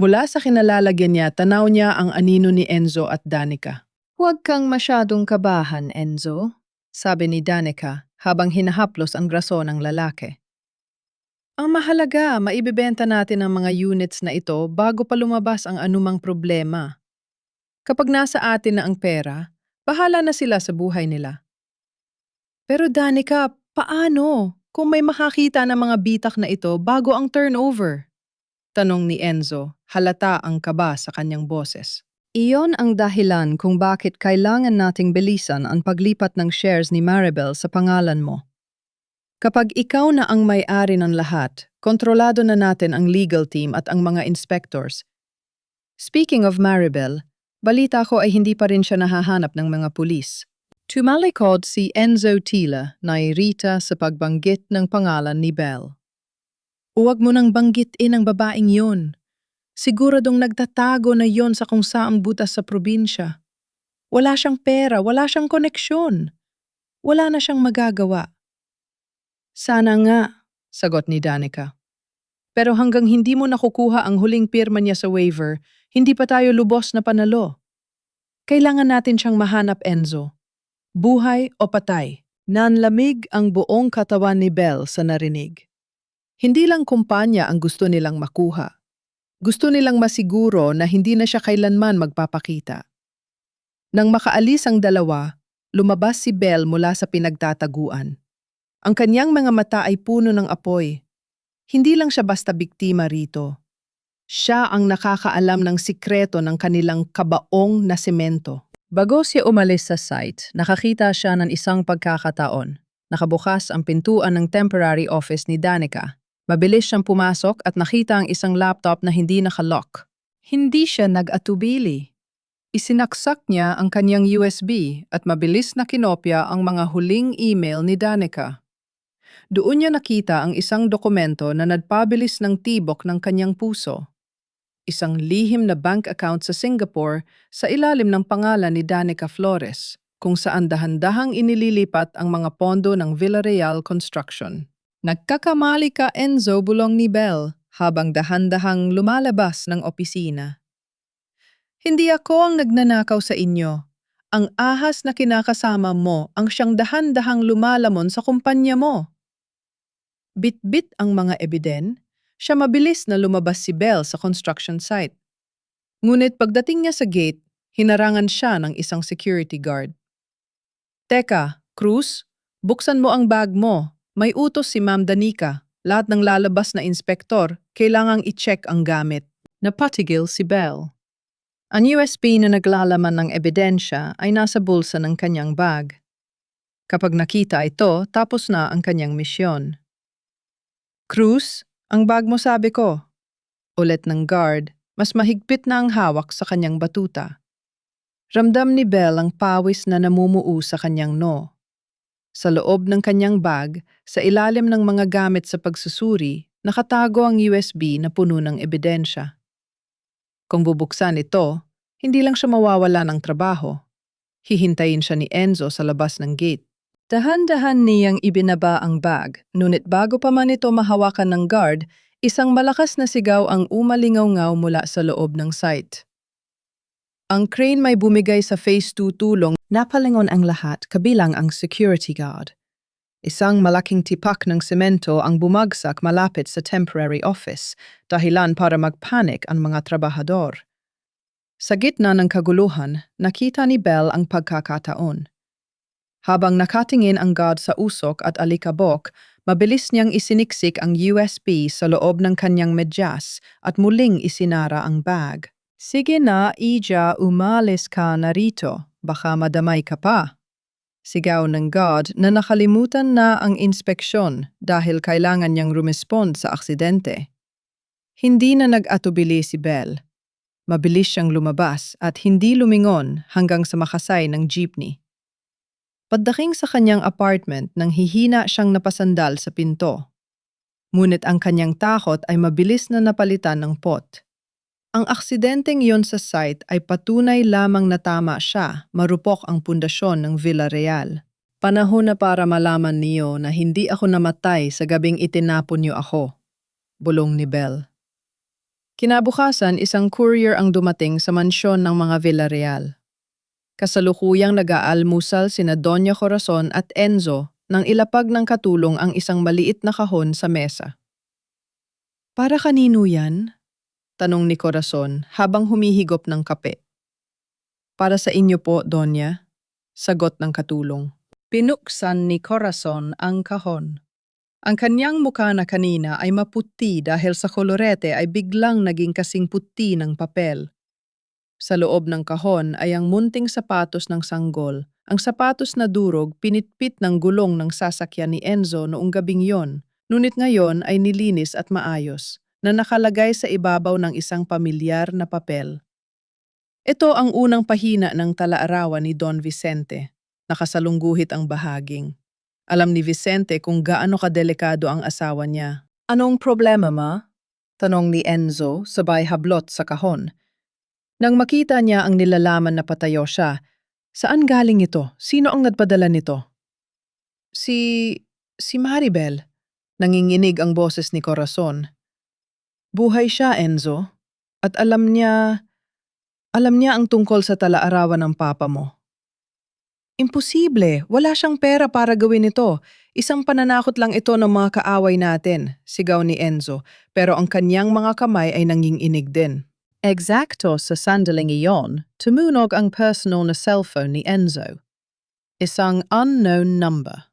Mula sa kinalalagyan niya, tanaw niya ang anino ni Enzo at Danica. Huwag kang masyadong kabahan, Enzo, sabi ni Danica habang hinahaplos ang graso ng lalaki. Ang mahalaga, maibibenta natin ang mga units na ito bago pa lumabas ang anumang problema. Kapag nasa atin na ang pera, bahala na sila sa buhay nila. Pero Danica, paano kung may makakita ng mga bitak na ito bago ang turnover? Tanong ni Enzo, halata ang kaba sa kanyang boses. Iyon ang dahilan kung bakit kailangan nating bilisan ang paglipat ng shares ni Maribel sa pangalan mo. Kapag ikaw na ang may-ari ng lahat, kontrolado na natin ang legal team at ang mga inspectors. Speaking of Maribel, balita ko ay hindi pa rin siya nahahanap ng mga pulis. Tumalikod si Enzo Tila na irita sa pagbanggit ng pangalan ni Belle. Huwag mo nang banggitin ang babaeng yon. Siguradong nagtatago na yon sa kung saang butas sa probinsya. Wala siyang pera, wala siyang koneksyon. Wala na siyang magagawa. Sana nga, sagot ni Danica. Pero hanggang hindi mo nakukuha ang huling pirma niya sa waiver, hindi pa tayo lubos na panalo. Kailangan natin siyang mahanap, Enzo. Buhay o patay. Nanlamig ang buong katawan ni Belle sa narinig. Hindi lang kumpanya ang gusto nilang makuha. Gusto nilang masiguro na hindi na siya kailanman magpapakita. Nang makaalis ang dalawa, lumabas si Belle mula sa pinagtataguan. Ang kanyang mga mata ay puno ng apoy. Hindi lang siya basta biktima rito. Siya ang nakakaalam ng sikreto ng kanilang kabaong na semento. Bago siya umalis sa site, nakakita siya ng isang pagkakataon. Nakabukas ang pintuan ng temporary office ni Danica. Mabilis siyang pumasok at nakita ang isang laptop na hindi nakalock. Hindi siya nag-atubili. Isinaksak niya ang kanyang USB at mabilis na kinopya ang mga huling email ni Danica. Doon niya nakita ang isang dokumento na nagpabilis ng tibok ng kanyang puso. Isang lihim na bank account sa Singapore sa ilalim ng pangalan ni Danica Flores, kung saan dahan-dahang inililipat ang mga pondo ng Villarreal Construction. Nagkakamali ka, Enzo, bulong ni Belle habang dahan-dahang lumalabas ng opisina. Hindi ako ang nagnanakaw sa inyo. Ang ahas na kinakasama mo ang siyang dahan-dahang lumalamon sa kumpanya mo. Bit-bit ang mga ebiden, siya mabilis na lumabas si Belle sa construction site. Ngunit pagdating niya sa gate, hinarangan siya ng isang security guard. Teka, Cruz, buksan mo ang bag mo. May utos si Ma'am Danica. Lahat ng lalabas na inspektor, kailangang i-check ang gamit. Napatigil si Belle. Ang USB na naglalaman ng ebidensya ay nasa bulsa ng kanyang bag. Kapag nakita ito, tapos na ang kanyang misyon. Cruz, ang bag mo, sabi ko. Ulit ng guard, mas mahigpit na ang hawak sa kanyang batuta. Ramdam ni Belle ang pawis na namumuo sa kanyang noo. Sa loob ng kanyang bag, sa ilalim ng mga gamit sa pagsusuri, nakatago ang USB na puno ng ebidensya. Kung bubuksan ito, hindi lang siya mawawala ng trabaho. Hihintayin siya ni Enzo sa labas ng gate. Dahan-dahan niyang ibinaba ang bag, ngunit bago pa man ito mahawakan ng guard, isang malakas na sigaw ang umalingaw-ngaw mula sa loob ng site. Ang crane may bumigay sa Phase 2 tulong. Napalingon ang lahat kabilang ang security guard. Isang malaking tipak ng semento ang bumagsak malapit sa temporary office, dahilan para magpanik ang mga trabahador. Sa gitna ng kaguluhan, nakita ni Bell ang pagkakataon. Habang nakatingin ang guard sa usok at alikabok, mabilis niyang isiniksik ang USB sa loob ng kanyang medyas at muling isinara ang bag. Sige na, Ija, umalis ka na rito. Baka madamay ka pa. Sigaw ng guard na nakalimutan na ang inspeksyon dahil kailangan niyang rumespond sa aksidente. Hindi na nag-atubili si Bell. Mabilis siyang lumabas at hindi lumingon hanggang sa makasay ng jeepney. Pagdating sa kanyang apartment nang hihina siyang napasandal sa pinto. Ngunit ang kanyang takot ay mabilis na napalitan ng pot. Ang aksidenteng iyon sa site ay patunay lamang na tama siya, marupok ang pundasyon ng Villarreal. Panahon na para malaman niyo na hindi ako namatay sa gabing itinapon niyo ako, bulong ni Bell. Kinabukasan, isang courier ang dumating sa mansyon ng mga Villarreal. Kasalukuyang nag-aalmusal sina Doña Corazon at Enzo nang ilapag ng katulong ang isang maliit na kahon sa mesa. Para kanino yan? Tanong ni Corazon habang humihigop ng kape. Para sa inyo po, Donya, sagot ng katulong. Pinuksan ni Corazon ang kahon. Ang kanyang mukha na kanina ay maputi dahil sa kolorete ay biglang naging kasing puti ng papel. Sa loob ng kahon ay ang munting sapatos ng sanggol. Ang sapatos na durog pinitpit ng gulong ng sasakyan ni Enzo noong gabing yon, ngunit ngayon ay nilinis at maayos, na nakalagay sa ibabaw ng isang pamilyar na papel. Ito ang unang pahina ng talaarawan ni Don Vicente. Nakasalungguhit ang bahaging. Alam ni Vicente kung gaano kadelikado ang asawa niya. Anong problema, ma? Tanong ni Enzo sabay hablot sa kahon. Nang makita niya ang nilalaman na patayo siya, saan galing ito? Sino ang nagpadala nito? Si Maribel. Nanginginig ang boses ni Corazon. Buhay siya, Enzo. At alam niya ang tungkol sa talaarawan ng papa mo. Imposible. Wala siyang pera para gawin ito. Isang pananakot lang ito ng mga kaaway natin, sigaw ni Enzo, pero ang kanyang mga kamay ay nanginginig din. Eksakto sa sandaling iyon, tumunog ang personal na cellphone ni Enzo. Isang unknown number.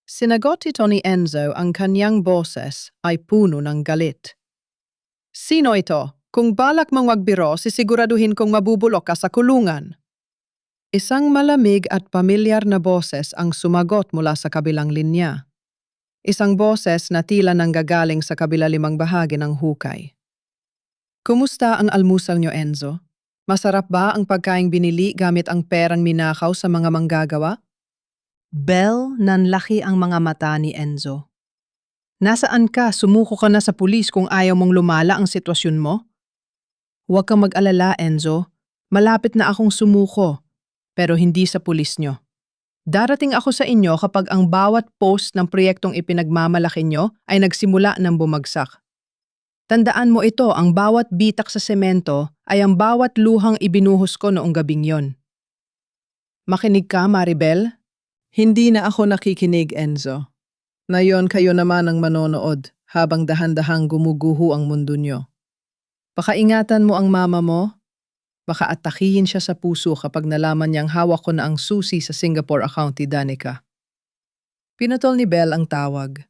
Sinagot ito ni Enzo, ang kanyang boses ay puno ng galit. Sino ito? Kung balak mong magbiro, sisiguraduhin kong mabubulok ka sa kulungan. Isang malamig at pamilyar na boses ang sumagot mula sa kabilang linya. Isang boses na tila nanggagaling sa kabilalimang bahagi ng hukay. Kumusta ang almusal niyo, Enzo? Masarap ba ang pagkaing binili gamit ang perang minakaw sa mga manggagawa? Bell, nanlaki ang mga mata ni Enzo. Nasaan ka? Sumuko ka na sa pulis kung ayaw mong lumala ang sitwasyon mo? Huwag kang mag-alala, Enzo. Malapit na akong sumuko, pero hindi sa pulis nyo. Darating ako sa inyo kapag ang bawat post ng proyektong ipinagmamalaki nyo ay nagsimula ng bumagsak. Tandaan mo ito, ang bawat bitak sa semento ay ang bawat luhang ibinuhos ko noong gabing yon. Makinig ka, Maribel? Hindi na ako nakikinig, Enzo. Ngayon kayo naman ang manonood habang dahan-dahang gumuguho ang mundo nyo. Pakaingatan mo ang mama mo. Baka atakihin siya sa puso kapag nalaman niyang hawak ko na ang susi sa Singapore account ni Danica. Pinatol ni Bell ang tawag.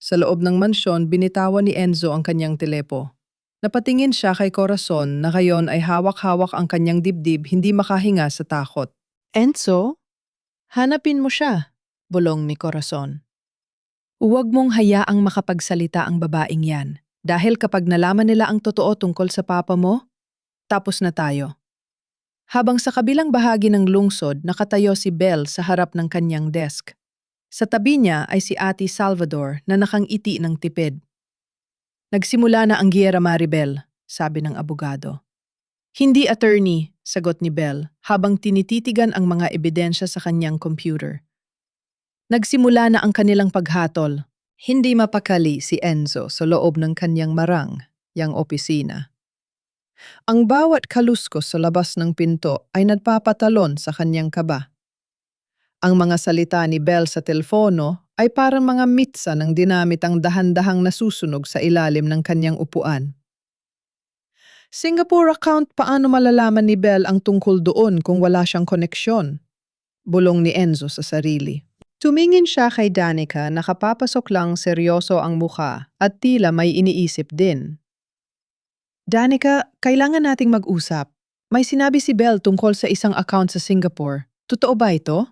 Sa loob ng mansyon, binitawan ni Enzo ang kanyang telepo. Napatingin siya kay Corazon na ngayon ay hawak-hawak ang kanyang dibdib, hindi makahinga sa takot. Enzo? Hanapin mo siya, bulong ni Corazon. Huwag mong hayaang makapagsalita ang babaeng yan, dahil kapag nalaman nila ang totoo tungkol sa papa mo, tapos na tayo. Habang sa kabilang bahagi ng lungsod, nakatayo si Bell sa harap ng kanyang desk. Sa tabi niya ay si Ate Salvador na nakangiti ng tipid. Nagsimula na ang giyera, Maribel, sabi ng abogado. Hindi attorney, sagot ni Bell habang tinititigan ang mga ebidensya sa kanyang computer. Nagsimula na ang kanilang paghatol. Hindi mapakali si Enzo sa loob ng kanyang marang, yang opisina. Ang bawat kaluskos sa labas ng pinto ay nagpapatalon sa kanyang kaba. Ang mga salita ni Bell sa telepono ay parang mga mitsa ng dinamitang dahan-dahang nasusunog sa ilalim ng kanyang upuan. Singapore account, paano malalaman ni Bell ang tungkol doon kung wala siyang koneksyon? Bulong ni Enzo sa sarili. Tumingin siya kay Danica, nakapapasok lang seryoso ang mukha at tila may iniisip din. Danica, kailangan nating mag-usap. May sinabi si Bell tungkol sa isang account sa Singapore. Totoo ba ito?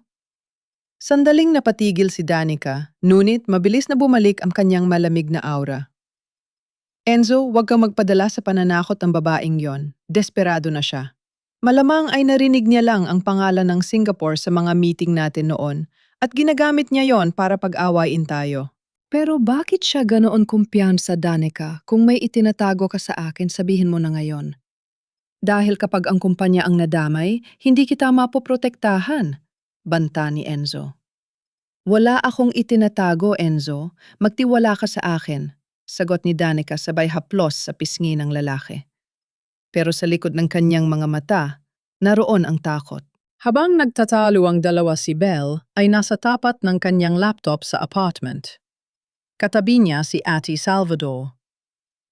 Sandaling napatigil si Danica, ngunit mabilis na bumalik ang kanyang malamig na aura. Enzo, huwag kang magpadala sa pananakot ng babaeng yon. Desperado na siya. Malamang ay narinig niya lang ang pangalan ng Singapore sa mga meeting natin noon at ginagamit niya yon para pag-awayin tayo. Pero bakit siya ganoon kumpiyansa, Danica? Kung may itinatago ka sa akin, sabihin mo na ngayon. Dahil kapag ang kumpanya ang nadamay, hindi kita mapoprotektahan, banta ni Enzo. Wala akong itinatago, Enzo. Magtiwala ka sa akin, sagot ni Danica sabay haplos sa pisngi ng lalaki. Pero sa likod ng kanyang mga mata, naroon ang takot. Habang nagtatalo ang dalawa, si Bell ay nasa tapat ng kanyang laptop sa apartment. Katabi niya si Ate Salvador.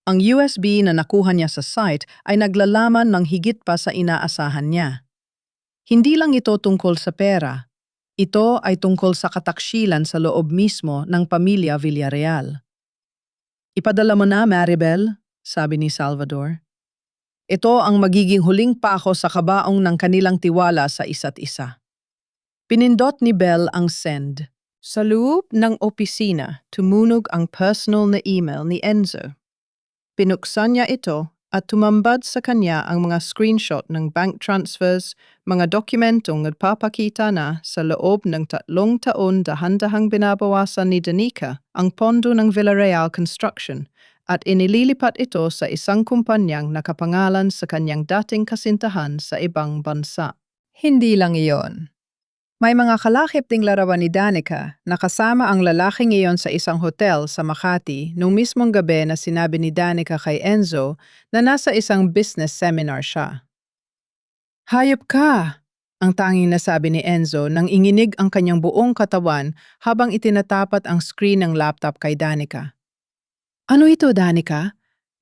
Ang USB na nakuha niya sa site ay naglalaman ng higit pa sa inaasahan niya. Hindi lang ito tungkol sa pera. Ito ay tungkol sa kataksilan sa loob mismo ng pamilya Villarreal. Ipadala mo na, Maribel, sabi ni Salvador. Ito ang magiging huling pako sa kabaong ng kanilang tiwala sa isa't isa. Pinindot ni Bell ang send. Sa loob ng opisina, tumunog ang personal na email ni Enzo. Pinuksan niya ito at tumambad sa kanya ang mga screenshot ng bank transfers, mga dokumentong nagpapakita na sa loob ng 3 taon dahan-dahang binabawasan ni Danica ang pondo ng Villarreal Construction at inililipat ito sa isang kumpanyang nakapangalan sa kanyang dating kasintahan sa ibang bansa. Hindi lang iyon. May mga kalakip ding larawan ni Danica na kasama ang lalaking iyon sa isang hotel sa Makati nung mismong gabi na sinabi ni Danica kay Enzo na nasa isang business seminar siya. Hayop ka! Ang tanging nasabi ni Enzo nang inginig ang kanyang buong katawan habang itinatapat ang screen ng laptop kay Danica. Ano ito, Danica?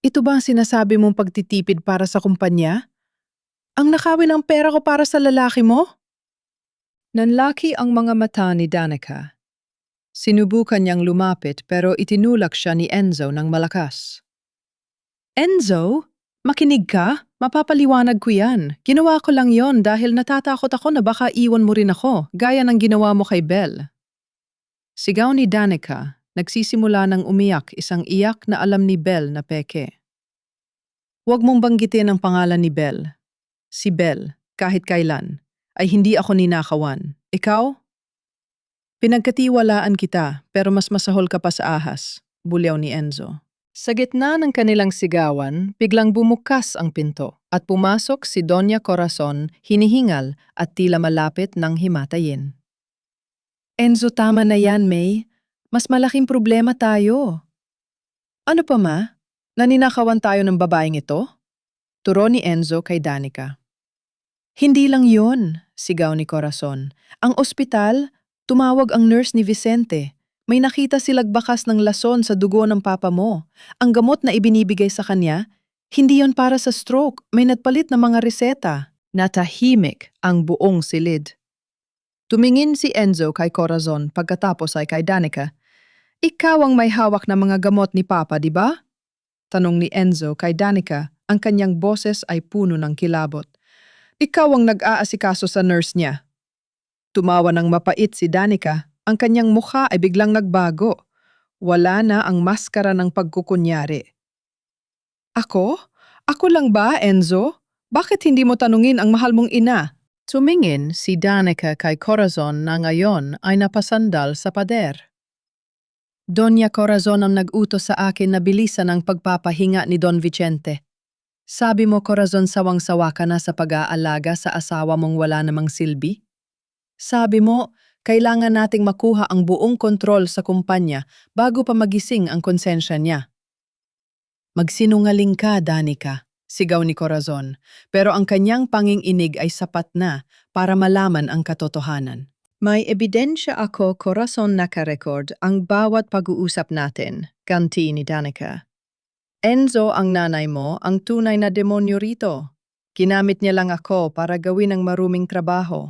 Ito ba ang sinasabi mong pagtitipid para sa kumpanya? Ang nakawin ng pera ko para sa lalaki mo? Nanlaki ang mga mata ni Danica. Sinubukan niyang lumapit pero itinulak siya ni Enzo ng malakas. Enzo, makinig ka? Mapapaliwanag ko yan. Ginawa ko lang yon dahil natatakot ako na baka iwan mo rin ako, gaya ng ginawa mo kay Bell. Sigaw ni Danica, nagsisimula ng umiyak, isang iyak na alam ni Bell na peke. Huwag mong banggitin ang pangalan ni Bell. Si Bell, kahit kailan, ay hindi ako ninakawan. Ikaw? Pinagkatiwalaan kita pero mas masahol ka pa sa ahas, bulyaw ni Enzo. Sa gitna ng kanilang sigawan, biglang bumukas ang pinto at pumasok si Doña Corazon, hinihingal at tila malapit ng himatayin. Enzo, tama na yan, May. Mas malaking problema tayo. Ano pa, ma? Naninakawan tayo ng babaeng ito? Turo ni Enzo kay Danica. Hindi lang yon, sigaw ni Corazon. Ang ospital, tumawag ang nurse ni Vicente. May nakita silang bakas ng lason sa dugo ng papa mo. Ang gamot na ibinibigay sa kanya, hindi yon para sa stroke. May nagpalit na mga reseta. Natahimik ang buong silid. Tumingin si Enzo kay Corazon pagkatapos ay kay Danica. Ikaw ang may hawak na mga gamot ni Papa, di ba? Tanong ni Enzo kay Danica, ang kanyang boses ay puno ng kilabot. Ikaw ang nag-aasikaso sa nurse niya. Tumawa ng mapait si Danica, ang kanyang mukha ay biglang nagbago. Wala na ang maskara ng pagkukunyari. Ako? Ako lang ba, Enzo? Bakit hindi mo tanungin ang mahal mong ina? Tumingin si Danica kay Corazon na ngayon ay napasandal sa pader. Doña Corazon ang nag-utos sa akin na bilisan ang pagpapahinga ni Don Vicente. Sabi mo, Corazon, sawang-sawa ka na sa pag-aalaga sa asawa mong wala namang silbi? Sabi mo, kailangan nating makuha ang buong kontrol sa kumpanya bago pa magising ang konsensya niya. Magsinungaling ka, Danica. Sigaw ni Corazon, pero ang kanyang panginginig ay sapat na para malaman ang katotohanan. May ebidensya ako, Corazon, nakarecord ang bawat pag-uusap natin, ganti ni Danica. Enzo, ang nanay mo, ang tunay na demonyo rito. Ginamit niya lang ako para gawin ang maruming trabaho.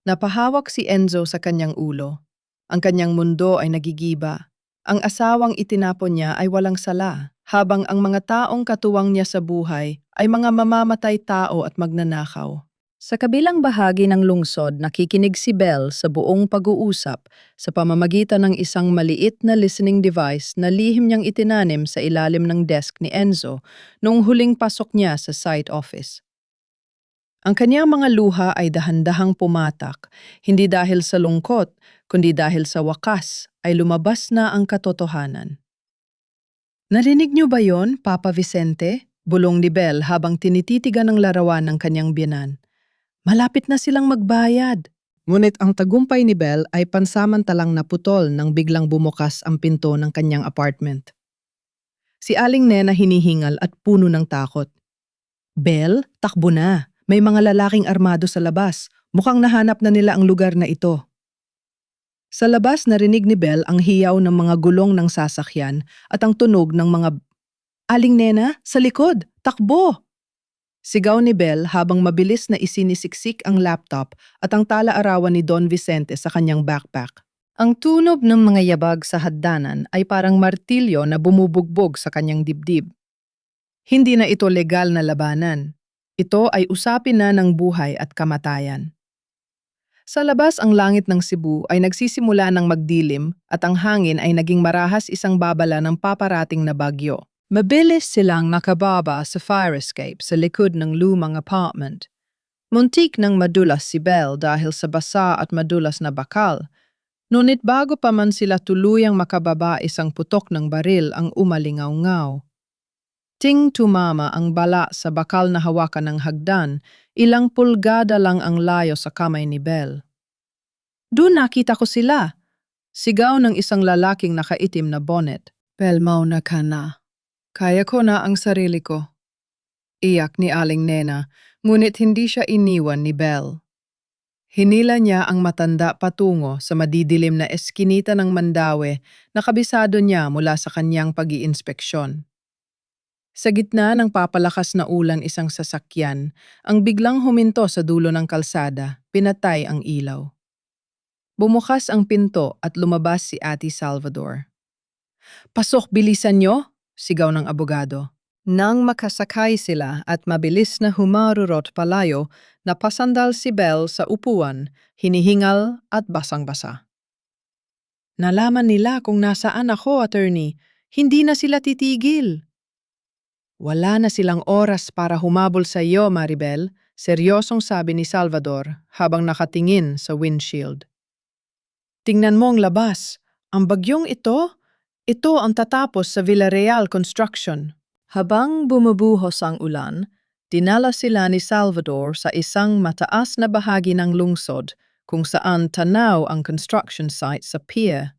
Napahawak si Enzo sa kanyang ulo. Ang kanyang mundo ay nagigiba. Ang asawang itinapon niya ay walang sala, habang ang mga taong katuwang niya sa buhay ay mga mamamatay tao at magnanakaw. Sa kabilang bahagi ng lungsod, nakikinig si Belle sa buong pag-uusap sa pamamagitan ng isang maliit na listening device na lihim niyang itinanim sa ilalim ng desk ni Enzo noong huling pasok niya sa site office. Ang kanyang mga luha ay dahan-dahang pumatak, hindi dahil sa lungkot, kundi dahil sa wakas ay lumabas na ang katotohanan. Narinig niyo ba yon, Papa Vicente? Bulong ni Belle habang tinititigan ng larawan ng kanyang biyenan. Malapit na silang magbayad. Ngunit ang tagumpay ni Belle ay pansamantalang naputol nang biglang bumukas ang pinto ng kanyang apartment. Si Aling Nena hinihingal at puno ng takot. Belle, takbo na. May mga lalaking armado sa labas. Mukhang nahanap na nila ang lugar na ito. Sa labas narinig ni Belle ang hiyaw ng mga gulong ng sasakyan at ang tunog ng mga Aling Nena, sa likod! Takbo! Sigaw ni Belle habang mabilis na isinisiksik ang laptop at ang tala-arawan ni Don Vicente sa kanyang backpack. Ang tunog ng mga yabag sa hagdanan ay parang martilyo na bumubugbog sa kanyang dibdib. Hindi na ito legal na labanan. Ito ay usapin na ng buhay at kamatayan. Sa labas ang langit ng Cebu ay nagsisimula ng magdilim at ang hangin ay naging marahas isang babala ng paparating na bagyo. Mabilis silang nakababa sa fire escape sa likod ng lumang apartment. Muntik nang madulas si Belle dahil sa basa at madulas na bakal. Ngunit bago pa man sila tuluyang makababa isang putok ng baril ang umalingaw-ngaw. Ting tumama ang bala sa bakal na hawakan ng hagdan, ilang pulgada lang ang layo sa kamay ni Belle. Doon nakita ko sila. Sigaw ng isang lalaking nakaitim na bonnet. Belle, mauna ka na. Kaya ko na ang sarili ko. Iyak ni Aling Nena, ngunit hindi siya iniwan ni Belle. Hinila niya ang matanda patungo sa madidilim na eskinita ng Mandaue na kabisado niya mula sa kanyang pag-iinspeksyon. Sa gitna ng papalakas na ulan isang sasakyan, ang biglang huminto sa dulo ng kalsada, pinatay ang ilaw. Bumukas ang pinto at lumabas si Ate Salvador. Pasok, bilisan niyo! Sigaw ng abogado. Nang makasakay sila at mabilis na humarurot palayo, napasandal si Belle sa upuan, hinihingal at basang-basa. Nalaman nila kung nasaan ako, attorney. Hindi na sila titigil. Wala na silang oras para humabol sa iyo, Maribel, seryosong sabi ni Salvador habang nakatingin sa windshield. Tingnan mo ang labas. Ang bagyong ito ang tatapos sa Villarreal Construction. Habang bumubuhos ang ulan, dinala sila ni Salvador sa isang mataas na bahagi ng lungsod kung saan tanaw ang construction site sa pier.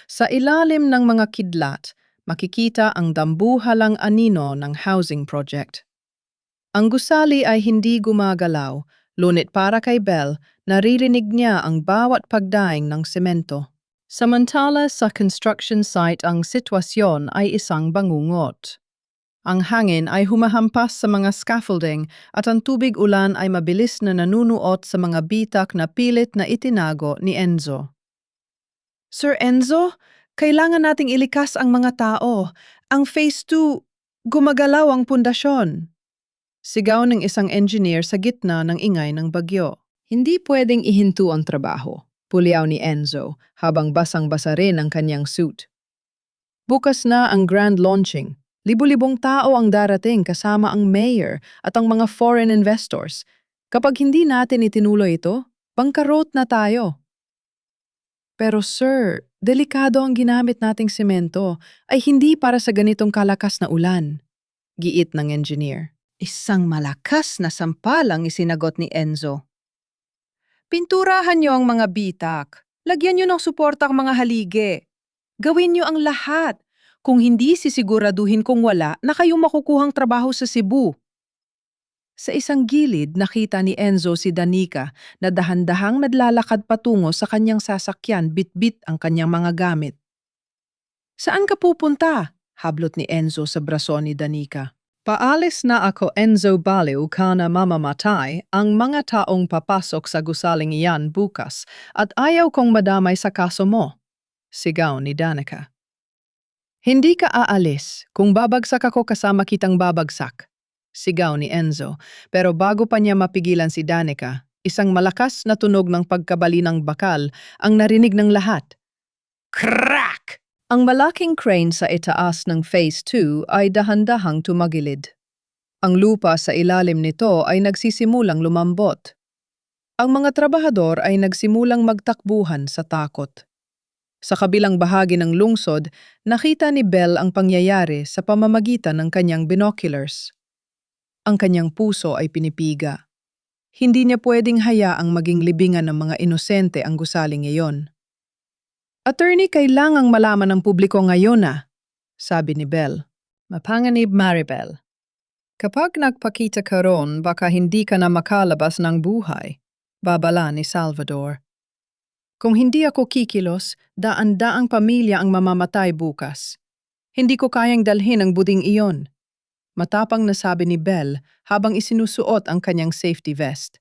Sa ilalim ng mga kidlat, makikita ang dambuhalang anino ng housing project. Ang gusali ay hindi gumagalaw, lunit para kay Belle, naririnig niya ang bawat pagdaing ng semento. Samantala sa construction site ang sitwasyon ay isang bangungot. Ang hangin ay humahampas sa mga scaffolding at ang tubig ulan ay mabilis na nanunuot sa mga bitak na pilit na itinago ni Enzo. Sir Enzo, kailangan nating ilikas ang mga tao. Ang phase 2, gumagalaw ang pundasyon. Sigaw ng isang engineer sa gitna ng ingay ng bagyo. Hindi pwedeng ihinto ang trabaho. Puliaw ni Enzo habang basang-basa rin ang kanyang suit. Bukas na ang grand launching. Libu-libong tao ang darating kasama ang mayor at ang mga foreign investors. Kapag hindi natin itinuloy ito, bangkarot na tayo. Pero sir, delikado ang ginamit nating semento ay hindi para sa ganitong kalakas na ulan. Giit ng engineer. Isang malakas na sampal ang isinagot ni Enzo. Pinturahan niyo ang mga bitak. Lagyan niyo ng suporta ang mga haligi. Gawin niyo ang lahat. Kung hindi sisiguraduhin kong wala na kayong makukuhang trabaho sa Cebu. Sa isang gilid, nakita ni Enzo si Danica na dahan-dahang naglalakad patungo sa kanyang sasakyan, bit-bit ang kanyang mga gamit. Saan ka pupunta? Hablot ni Enzo sa braso ni Danica. Paalis na ako, Enzo Baliw, kana mamamatay ang mga taong papasok sa gusaling iyan bukas at ayaw kong madamay sa kaso mo. Sigaw ni Danica. Hindi ka aalis kung babagsak ako kasama kitang babagsak. Sigaw ni Enzo, pero bago pa niya mapigilan si Danica, isang malakas na tunog ng pagkabali ng bakal ang narinig ng lahat. Crack! Ang malaking crane sa itaas ng Phase 2 ay dahan-dahang tumagilid. Ang lupa sa ilalim nito ay nagsisimulang lumambot. Ang mga trabahador ay nagsimulang magtakbuhan sa takot. Sa kabilang bahagi ng lungsod, nakita ni Belle ang pangyayari sa pamamagitan ng kanyang binoculars. Ang kanyang puso ay pinipiga. Hindi niya pwedeng hayaang maging libingan ng mga inosente ang gusaling iyon. Attorney, kailangang malaman ng publiko ngayon sabi ni Belle. Mapanganib, Maribel. Kapag nagpakita ka ron, baka hindi ka na makalabas ng buhay, babala ni Salvador. Kung hindi ako kikilos, daan-daang pamilya ang mamamatay bukas. Hindi ko kayang dalhin ang buding iyon. Matapang na sabi ni Belle habang isinusuot ang kanyang safety vest.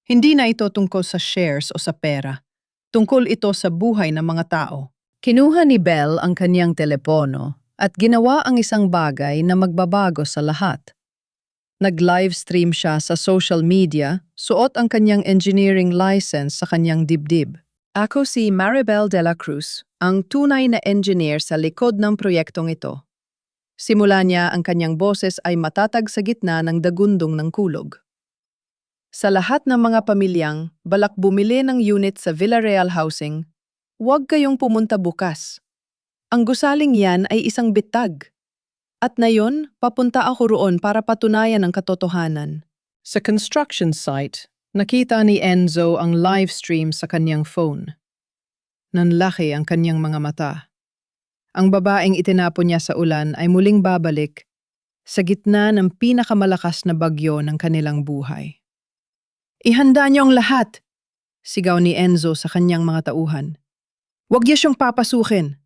Hindi na ito tungkol sa shares o sa pera. Tungkol ito sa buhay ng mga tao. Kinuha ni Belle ang kanyang telepono at ginawa ang isang bagay na magbabago sa lahat. Nag-livestream siya sa social media, suot ang kanyang engineering license sa kanyang dibdib. Ako si Maribel de la Cruz, ang tunay na engineer sa likod ng proyektong ito. Simula niya ang kanyang boses ay matatag sa gitna ng dagundong ng kulog. Sa lahat ng mga pamilyang balak bumili ng unit sa Villarreal Housing, huwag kayong pumunta bukas. Ang gusaling yan ay isang bitag. At ngayon, papunta ako roon para patunayan ang katotohanan. Sa construction site, nakita ni Enzo ang live stream sa kanyang phone. Nanlaki ang kanyang mga mata. Ang babaeng itinapon niya sa ulan ay muling babalik sa gitna ng pinakamalakas na bagyo ng kanilang buhay. Ihanda niyo ang lahat, sigaw ni Enzo sa kanyang mga tauhan. Huwag niya siyang papasukin.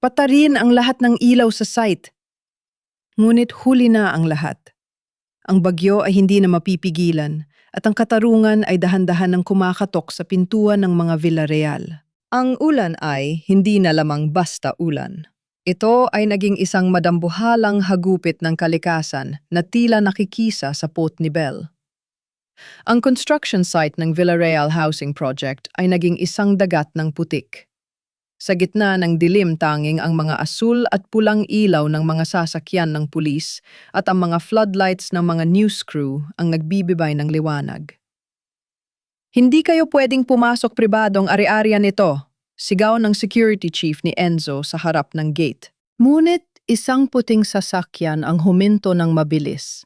Patarin ang lahat ng ilaw sa site. Ngunit huli na ang lahat. Ang bagyo ay hindi na mapipigilan at ang katarungan ay dahan-dahan ng kumakatok sa pintuan ng mga Villarreal. Ang ulan ay hindi na lamang basta ulan. Ito ay naging isang madambuhalang hagupit ng kalikasan na tila nakikisa sa pot ni Belle. Ang construction site ng Villarreal Housing Project ay naging isang dagat ng putik. Sa gitna ng dilim tanging ang mga asul at pulang ilaw ng mga sasakyan ng pulis at ang mga floodlights ng mga news crew ang nagbibigay ng liwanag. Hindi kayo pwedeng pumasok pribadong ari-arian nito, sigaw ng security chief ni Enzo sa harap ng gate. Ngunit isang puting sasakyan ang huminto ng mabilis.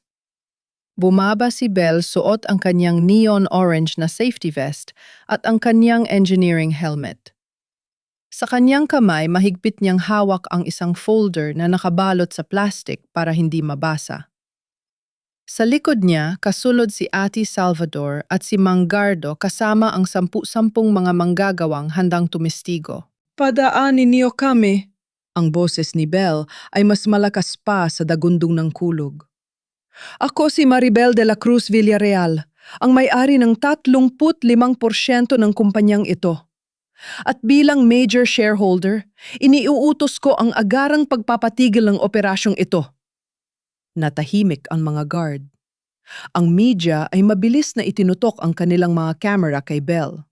Bumaba si Belle, suot ang kanyang neon orange na safety vest at ang kanyang engineering helmet. Sa kanyang kamay, mahigpit niyang hawak ang isang folder na nakabalot sa plastic para hindi mabasa. Sa likod niya, kasulod si Ate Salvador at si Mang Gardo kasama ang 10 mga manggagawang handang tumistigo. Padaanin niyo kami. Ang boses ni Belle ay mas malakas pa sa dagundong ng kulog. Ako si Maribel de la Cruz Villarreal, ang may-ari ng 35% ng kumpanyang ito. At bilang major shareholder, iniuutos ko ang agarang pagpapatigil ng operasyong ito. Natahimik ang mga guard. Ang media ay mabilis na itinutok ang kanilang mga camera kay Belle.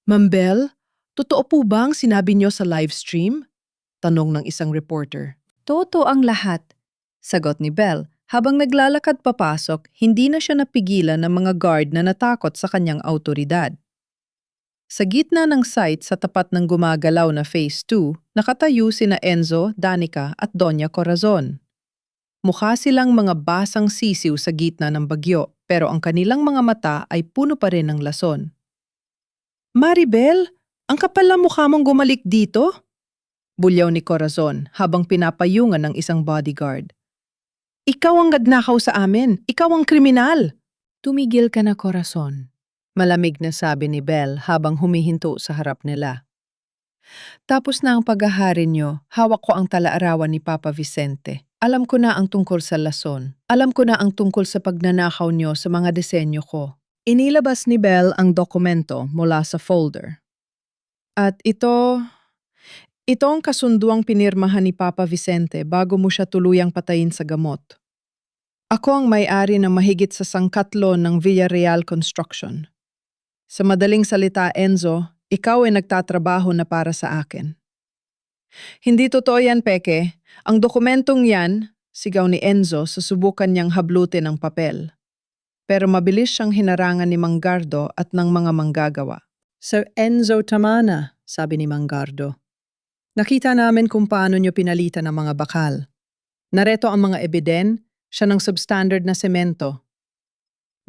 Ma'am Belle, totoo po bang sinabi niyo sa live stream? Tanong ng isang reporter. Totoo ang lahat, sagot ni Belle. Habang naglalakad papasok, hindi na siya napigilan ng mga guard na natakot sa kanyang autoridad. Sa gitna ng site sa tapat ng gumagalaw na Phase 2, nakatayo sina Enzo, Danica at Doña Corazon. Mukha silang mga basang sisiw sa gitna ng bagyo, pero ang kanilang mga mata ay puno pa rin ng lason. Maribel, ang kapal na mukha mong gumalik dito? Bulyaw ni Corazon habang pinapayungan ng isang bodyguard. Ikaw ang nagnakaw sa amin! Ikaw ang kriminal! Tumigil ka na, Corazon. Malamig na sabi ni Belle habang humihinto sa harap nila. Tapos na ang paghahari niyo, hawak ko ang talaarawan ni Papa Vicente. Alam ko na ang tungkol sa lason. Alam ko na ang tungkol sa pagnanakaw niyo sa mga disenyo ko. Inilabas ni Belle ang dokumento mula sa folder. At ito ang kasunduang pinirmahan ni Papa Vicente bago mo siya tuluyang patayin sa gamot. Ako ang may-ari ng mahigit sa sangkatlo ng Villarreal Construction. Sa madaling salita, Enzo, ikaw ay nagtatrabaho na para sa akin. Hindi totoo yan, Peke. Ang dokumentong yan, sigaw ni Enzo sa subukan niyang hablutin ang papel. Pero mabilis siyang hinarangan ni Manggardo at ng mga manggagawa. Sir Enzo Tamana, sabi ni Manggardo. Nakita namin kung paano niyo pinalitan ang mga bakal. Nareto ang mga ebiden, siya ng substandard na semento.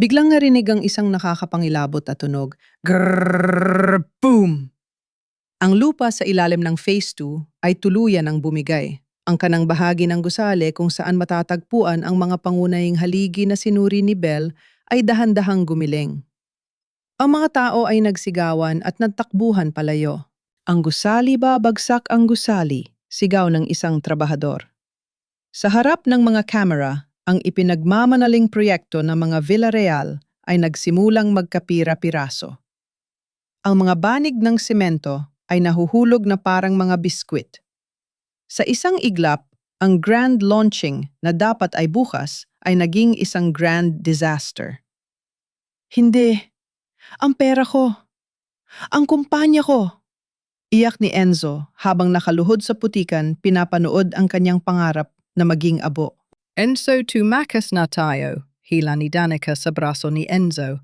Biglang narinig ang isang nakakapangilabot at tunog. Grrrrrrrr! Boom! Ang lupa sa ilalim ng Phase 2 ay tuluyan ang bumigay. Ang kanang bahagi ng gusali kung saan matatagpuan ang mga pangunahing haligi na sinuri ni Belle ay dahan-dahang gumiling. Ang mga tao ay nagsigawan at nagtakbuhan palayo. Ang gusali ba, bagsak ang gusali, sigaw ng isang trabahador. Sa harap ng mga kamera, ang ipinagmamanaling proyekto ng mga Villarreal ay nagsimulang magkapira-piraso. Ang mga banig ng semento ay nahuhulog na parang mga biskwit. Sa isang iglap, ang grand launching na dapat ay bukas ay naging isang grand disaster. Hindi. Ang pera ko. Ang kumpanya ko. Iyak ni Enzo habang nakaluhod sa putikan pinapanood ang kanyang pangarap na maging abo. Enzo, tumakas na tayo, hila ni Danica sa braso ni Enzo.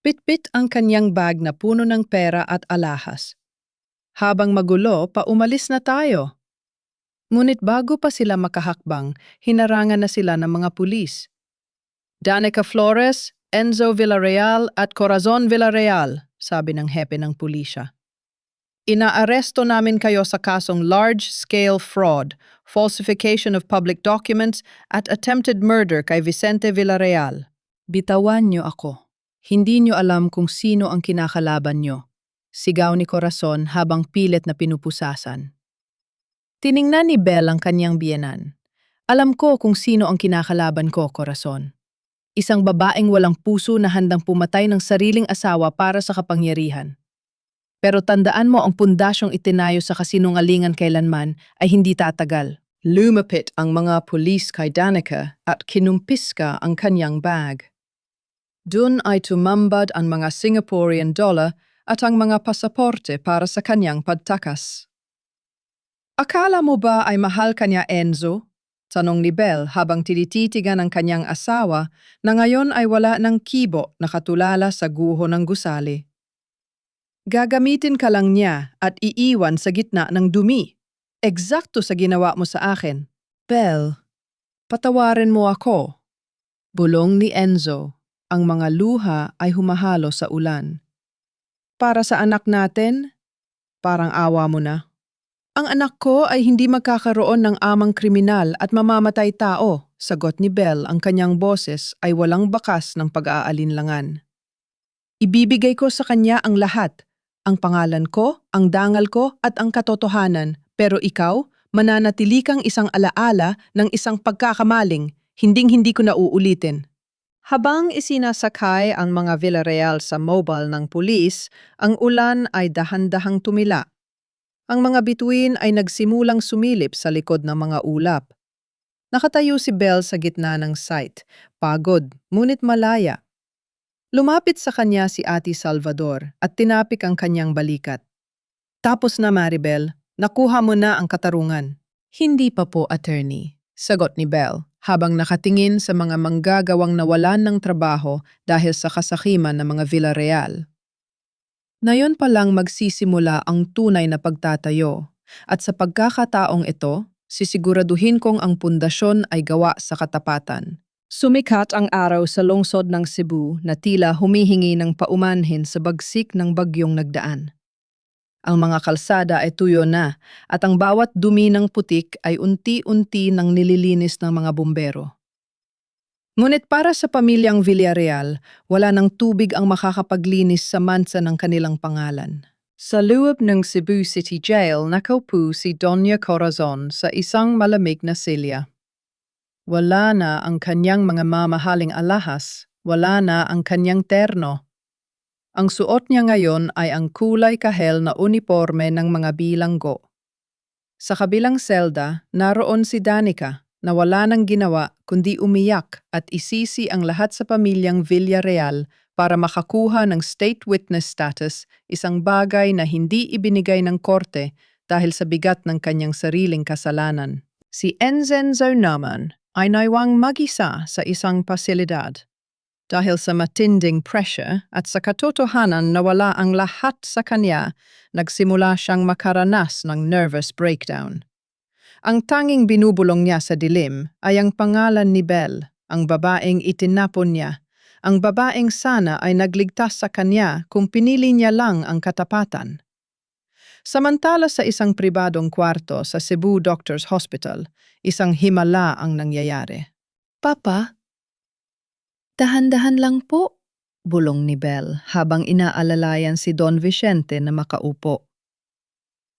Bit-bit ang kanyang bag na puno ng pera at alahas. Habang magulo, paumalis na tayo. Ngunit bago pa sila makahakbang, hinarangan na sila ng mga pulis. Danica Flores, Enzo Villarreal at Corazon Villarreal, sabi ng hepe ng pulisya. Inaaresto namin kayo sa kasong large-scale fraud, falsification of public documents at attempted murder kay Vicente Villarreal. Bitawan niyo ako. Hindi niyo alam kung sino ang kinakalaban niyo. Sigaw ni Corazon habang pilit na pinupusasan. Tiningnan ni Belle ang kanyang biyenan. Alam ko kung sino ang kinakalaban ko, Corazon. Isang babaeng walang puso na handang pumatay ng sariling asawa para sa kapangyarihan. Pero tandaan mo ang pundasyong itinayo sa kasinungalingan kailanman ay hindi tatagal. Lumapit ang mga pulis kay Danica at kinumpiska ang kanyang bag. Dun ay tumambad ang mga Singaporean dollar at ang mga pasaporte para sa kanyang pagtakas. Akala mo ba ay mahal kanya, Enzo? Tanong ni Belle habang tinititigan ang kanyang asawa na ngayon ay wala ng kibo na katulala sa guho ng gusali. Gagamitin ka lang niya at iiwan sa gitna ng dumi. Eksakto sa ginawa mo sa akin. Belle, patawarin mo ako. Bulong ni Enzo, ang mga luha ay humahalo sa ulan. Para sa anak natin, parang awa mo na. Ang anak ko ay hindi magkakaroon ng amang kriminal at mamamatay tao, sagot ni Belle. Ang kanyang boses ay walang bakas ng pag-aalinlangan. Ibibigay ko sa kanya ang lahat. Ang pangalan ko, ang dangal ko at ang katotohanan, pero ikaw, mananatili kang isang alaala ng isang pagkakamaling, hinding-hindi ko na uulitin. Habang isinasakay ang mga Villarreal sa mobile ng pulis, ang ulan ay dahan-dahang tumila. Ang mga bituin ay nagsimulang sumilip sa likod ng mga ulap. Nakatayo si Belle sa gitna ng site, pagod, ngunit malaya. Lumapit sa kanya si Ate Salvador at tinapik ang kanyang balikat. Tapos na, Maribel, nakuha mo na ang katarungan. Hindi pa po, attorney, sagot ni Belle, habang nakatingin sa mga manggagawang nawalan ng trabaho dahil sa kasakiman ng mga Villarreal. Ngayon pa lang magsisimula ang tunay na pagtatayo, at sa pagkakataong ito, sisiguraduhin kong ang pundasyon ay gawa sa katapatan. Sumikat ang araw sa lungsod ng Cebu na tila humihingi ng paumanhin sa bagsik ng bagyong nagdaan. Ang mga kalsada ay tuyo na at ang bawat dumi ng putik ay unti-unti nang nililinis ng mga bumbero. Ngunit para sa pamilyang Villarreal, wala ng tubig ang makakapaglinis sa mansa ng kanilang pangalan. Sa loob ng Cebu City Jail, nakaupo si Doña Corazon sa isang malamig na silya. Wala na ang kanyang mga mamahaling alahas, wala na ang kanyang terno. Ang suot niya ngayon ay ang kulay kahel na uniforme ng mga bilanggo. Sa kabilang selda, naroon si Danica na wala nang ginawa kundi umiyak at isisi ang lahat sa pamilyang Villarreal para makakuha ng state witness status, isang bagay na hindi ibinigay ng korte dahil sa bigat ng kanyang sariling kasalanan. Si Enzenzo naman ay naiwang mag-isa sa isang pasilidad. Dahil sa matinding pressure at sa katotohanan na wala ang lahat sa kanya, nagsimula siyang makaranas ng nervous breakdown. Ang tanging binubulong niya sa dilim ay ang pangalan ni Belle, ang babaeng itinapon niya, ang babaeng sana ay nagligtas sa kanya kung pinili niya lang ang katapatan. Samantala sa isang pribadong kwarto sa Cebu Doctors Hospital, isang himala ang nangyayari. Papa? Dahan-dahan lang po, bulong ni Belle habang inaalalayan si Don Vicente na makaupo.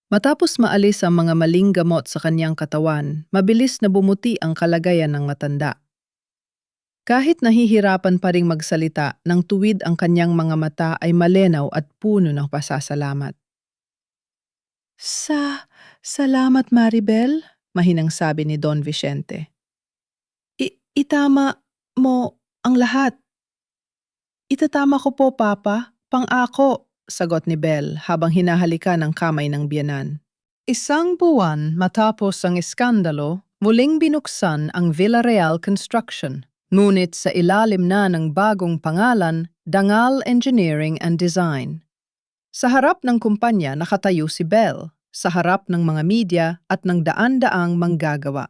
Matapos maalis ang mga maling gamot sa kanyang katawan, mabilis na bumuti ang kalagayan ng matanda. Kahit nahihirapan pa ring magsalita, nang tuwid ang kanyang mga mata ay malinaw at puno ng pasasalamat. Salamat Maribel, mahinang sabi ni Don Vicente. Itama mo ang lahat. Itatama ko po, Papa. Pang-ako, sagot ni Belle habang hinahalika ng kamay ng biyanan. Isang buwan matapos ang iskandalo, muling binuksan ang Villarreal Construction. Ngunit sa ilalim na ng bagong pangalan, Dangal Engineering and Design. Sa harap ng kumpanya nakatayo si Belle, sa harap ng mga media at ng daan-daang manggagawa.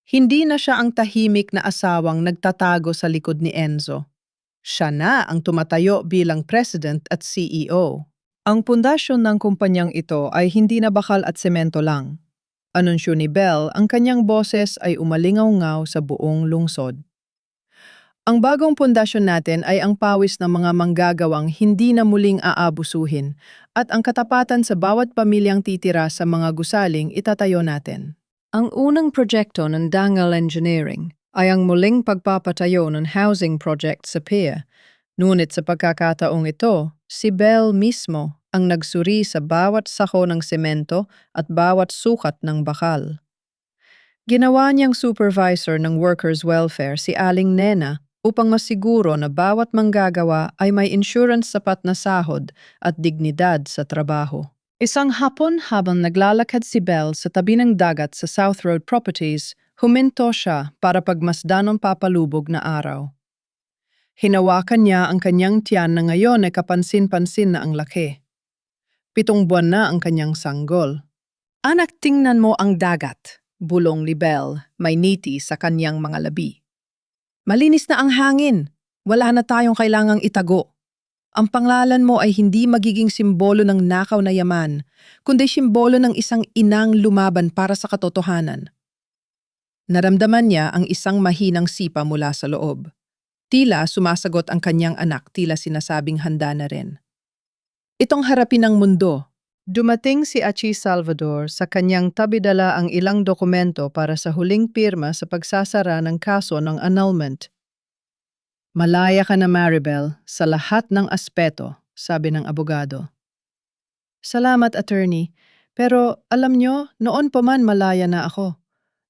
Hindi na siya ang tahimik na asawang nagtatago sa likod ni Enzo. Siya na ang tumatayo bilang president at CEO. Ang pundasyon ng kumpanyang ito ay hindi na bakal at semento lang. Anunsyo ni Belle, ang kanyang boses ay umalingaw-ngaw sa buong lungsod. Ang bagong pundasyon natin ay ang pawis ng mga manggagawang hindi na muling aabusuhin at ang katapatan sa bawat pamilyang titira sa mga gusaling itatayo natin. Ang unang proyekto ng Dangal Engineering ay ang muling pagpapatayo ng housing project sa pier. Ngunit sa pagkakataong ito, si Belle mismo ang nagsuri sa bawat sako ng semento at bawat sukat ng bakal. Ginawa niyang supervisor ng workers' welfare si Aling Nena upang masiguro na bawat manggagawa ay may insurance sapat na sahod at dignidad sa trabaho. Isang hapon habang naglalakad si Belle sa tabi ng dagat sa South Road Properties, huminto siya para pagmasdan ng papalubog na araw. Hinawakan niya ang kanyang tiyan na ngayon ay kapansin-pansin na ang laki. 7 buwan na ang kanyang sanggol. Anak, tingnan mo ang dagat, bulong ni Belle, may niti sa kanyang mga labi. Malinis na ang hangin, wala na tayong kailangang itago. Ang pangalan mo ay hindi magiging simbolo ng nakaw na yaman, kundi simbolo ng isang inang lumaban para sa katotohanan. Naramdaman niya ang isang mahinang sipa mula sa loob. Tila sumasagot ang kanyang anak, tila sinasabing handa na rin. Itong harapin ang mundo. Dumating si Achi Salvador sa kanyang tabi-dala ang ilang dokumento para sa huling pirma sa pagsasara ng kaso ng annulment. Malaya ka na Maribel sa lahat ng aspeto, sabi ng abogado. Salamat, attorney. Pero alam nyo, noon pa man malaya na ako.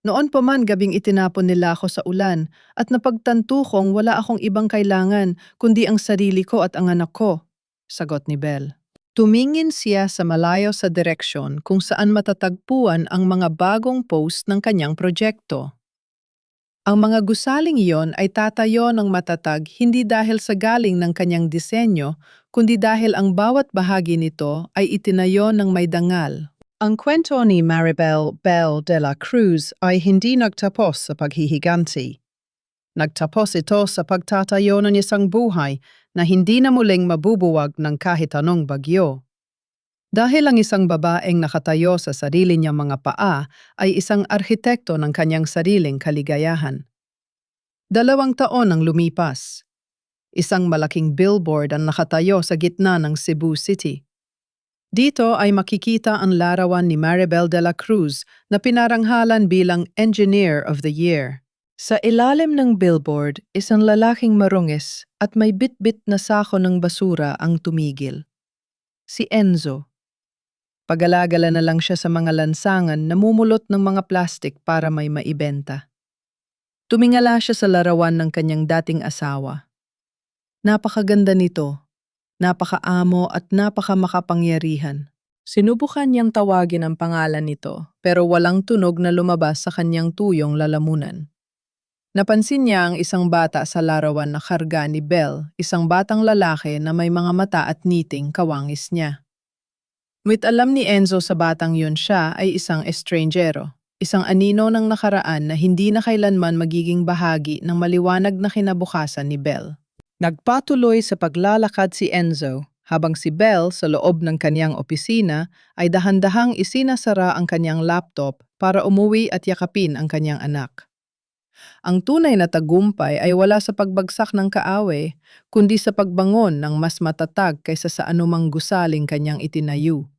Noon pa man gabing itinapon nila ako sa ulan at napagtanto kong wala akong ibang kailangan kundi ang sarili ko at ang anak ko, sagot ni Belle. Tumingin siya sa malayo sa direksyon kung saan matatagpuan ang mga bagong post ng kanyang proyekto. Ang mga gusaling iyon ay tatayo ng matatag hindi dahil sa galing ng kanyang disenyo, kundi dahil ang bawat bahagi nito ay itinayo ng may dangal. Ang kwento ni Maribel Belle de la Cruz ay hindi nagtapos sa paghihiganti. Nagtapos ito sa pagtatayo ng isang buhay na hindi na muling mabubuwag ng kahit anong bagyo. Dahil ang isang babaeng nakatayo sa sarili niyang mga paa ay isang arhitekto ng kanyang sariling kaligayahan. 2 taon ang lumipas. Isang malaking billboard ang nakatayo sa gitna ng Cebu City. Dito ay makikita ang larawan ni Maribel de la Cruz na pinaranghalan bilang Engineer of the Year. Sa ilalim ng billboard, isang lalaking marungis at may bit-bit na sako ng basura ang tumigil. Si Enzo. Pagalagala na lang siya sa mga lansangan, namumulot ng mga plastik para may maibenta. Tumingala siya sa larawan ng kanyang dating asawa. Napakaganda nito, napakaamo at napakamakapangyarihan. Sinubukan niyang tawagin ang pangalan nito pero walang tunog na lumabas sa kanyang tuyong lalamunan. Napansin niya ang isang bata sa larawan na karga ni Belle, isang batang lalaki na may mga mata at niting kawangis niya. Ngunit alam ni Enzo sa batang yun siya ay isang estrangjero, isang anino ng nakaraan na hindi na kailanman magiging bahagi ng maliwanag na kinabukasan ni Belle. Nagpatuloy sa paglalakad si Enzo habang si Belle sa loob ng kanyang opisina ay dahan-dahang isinasara ang kanyang laptop para umuwi at yakapin ang kanyang anak. Ang tunay na tagumpay ay wala sa pagbagsak ng kaaway, kundi sa pagbangon ng mas matatag kaysa sa anumang gusaling kanyang itinayo.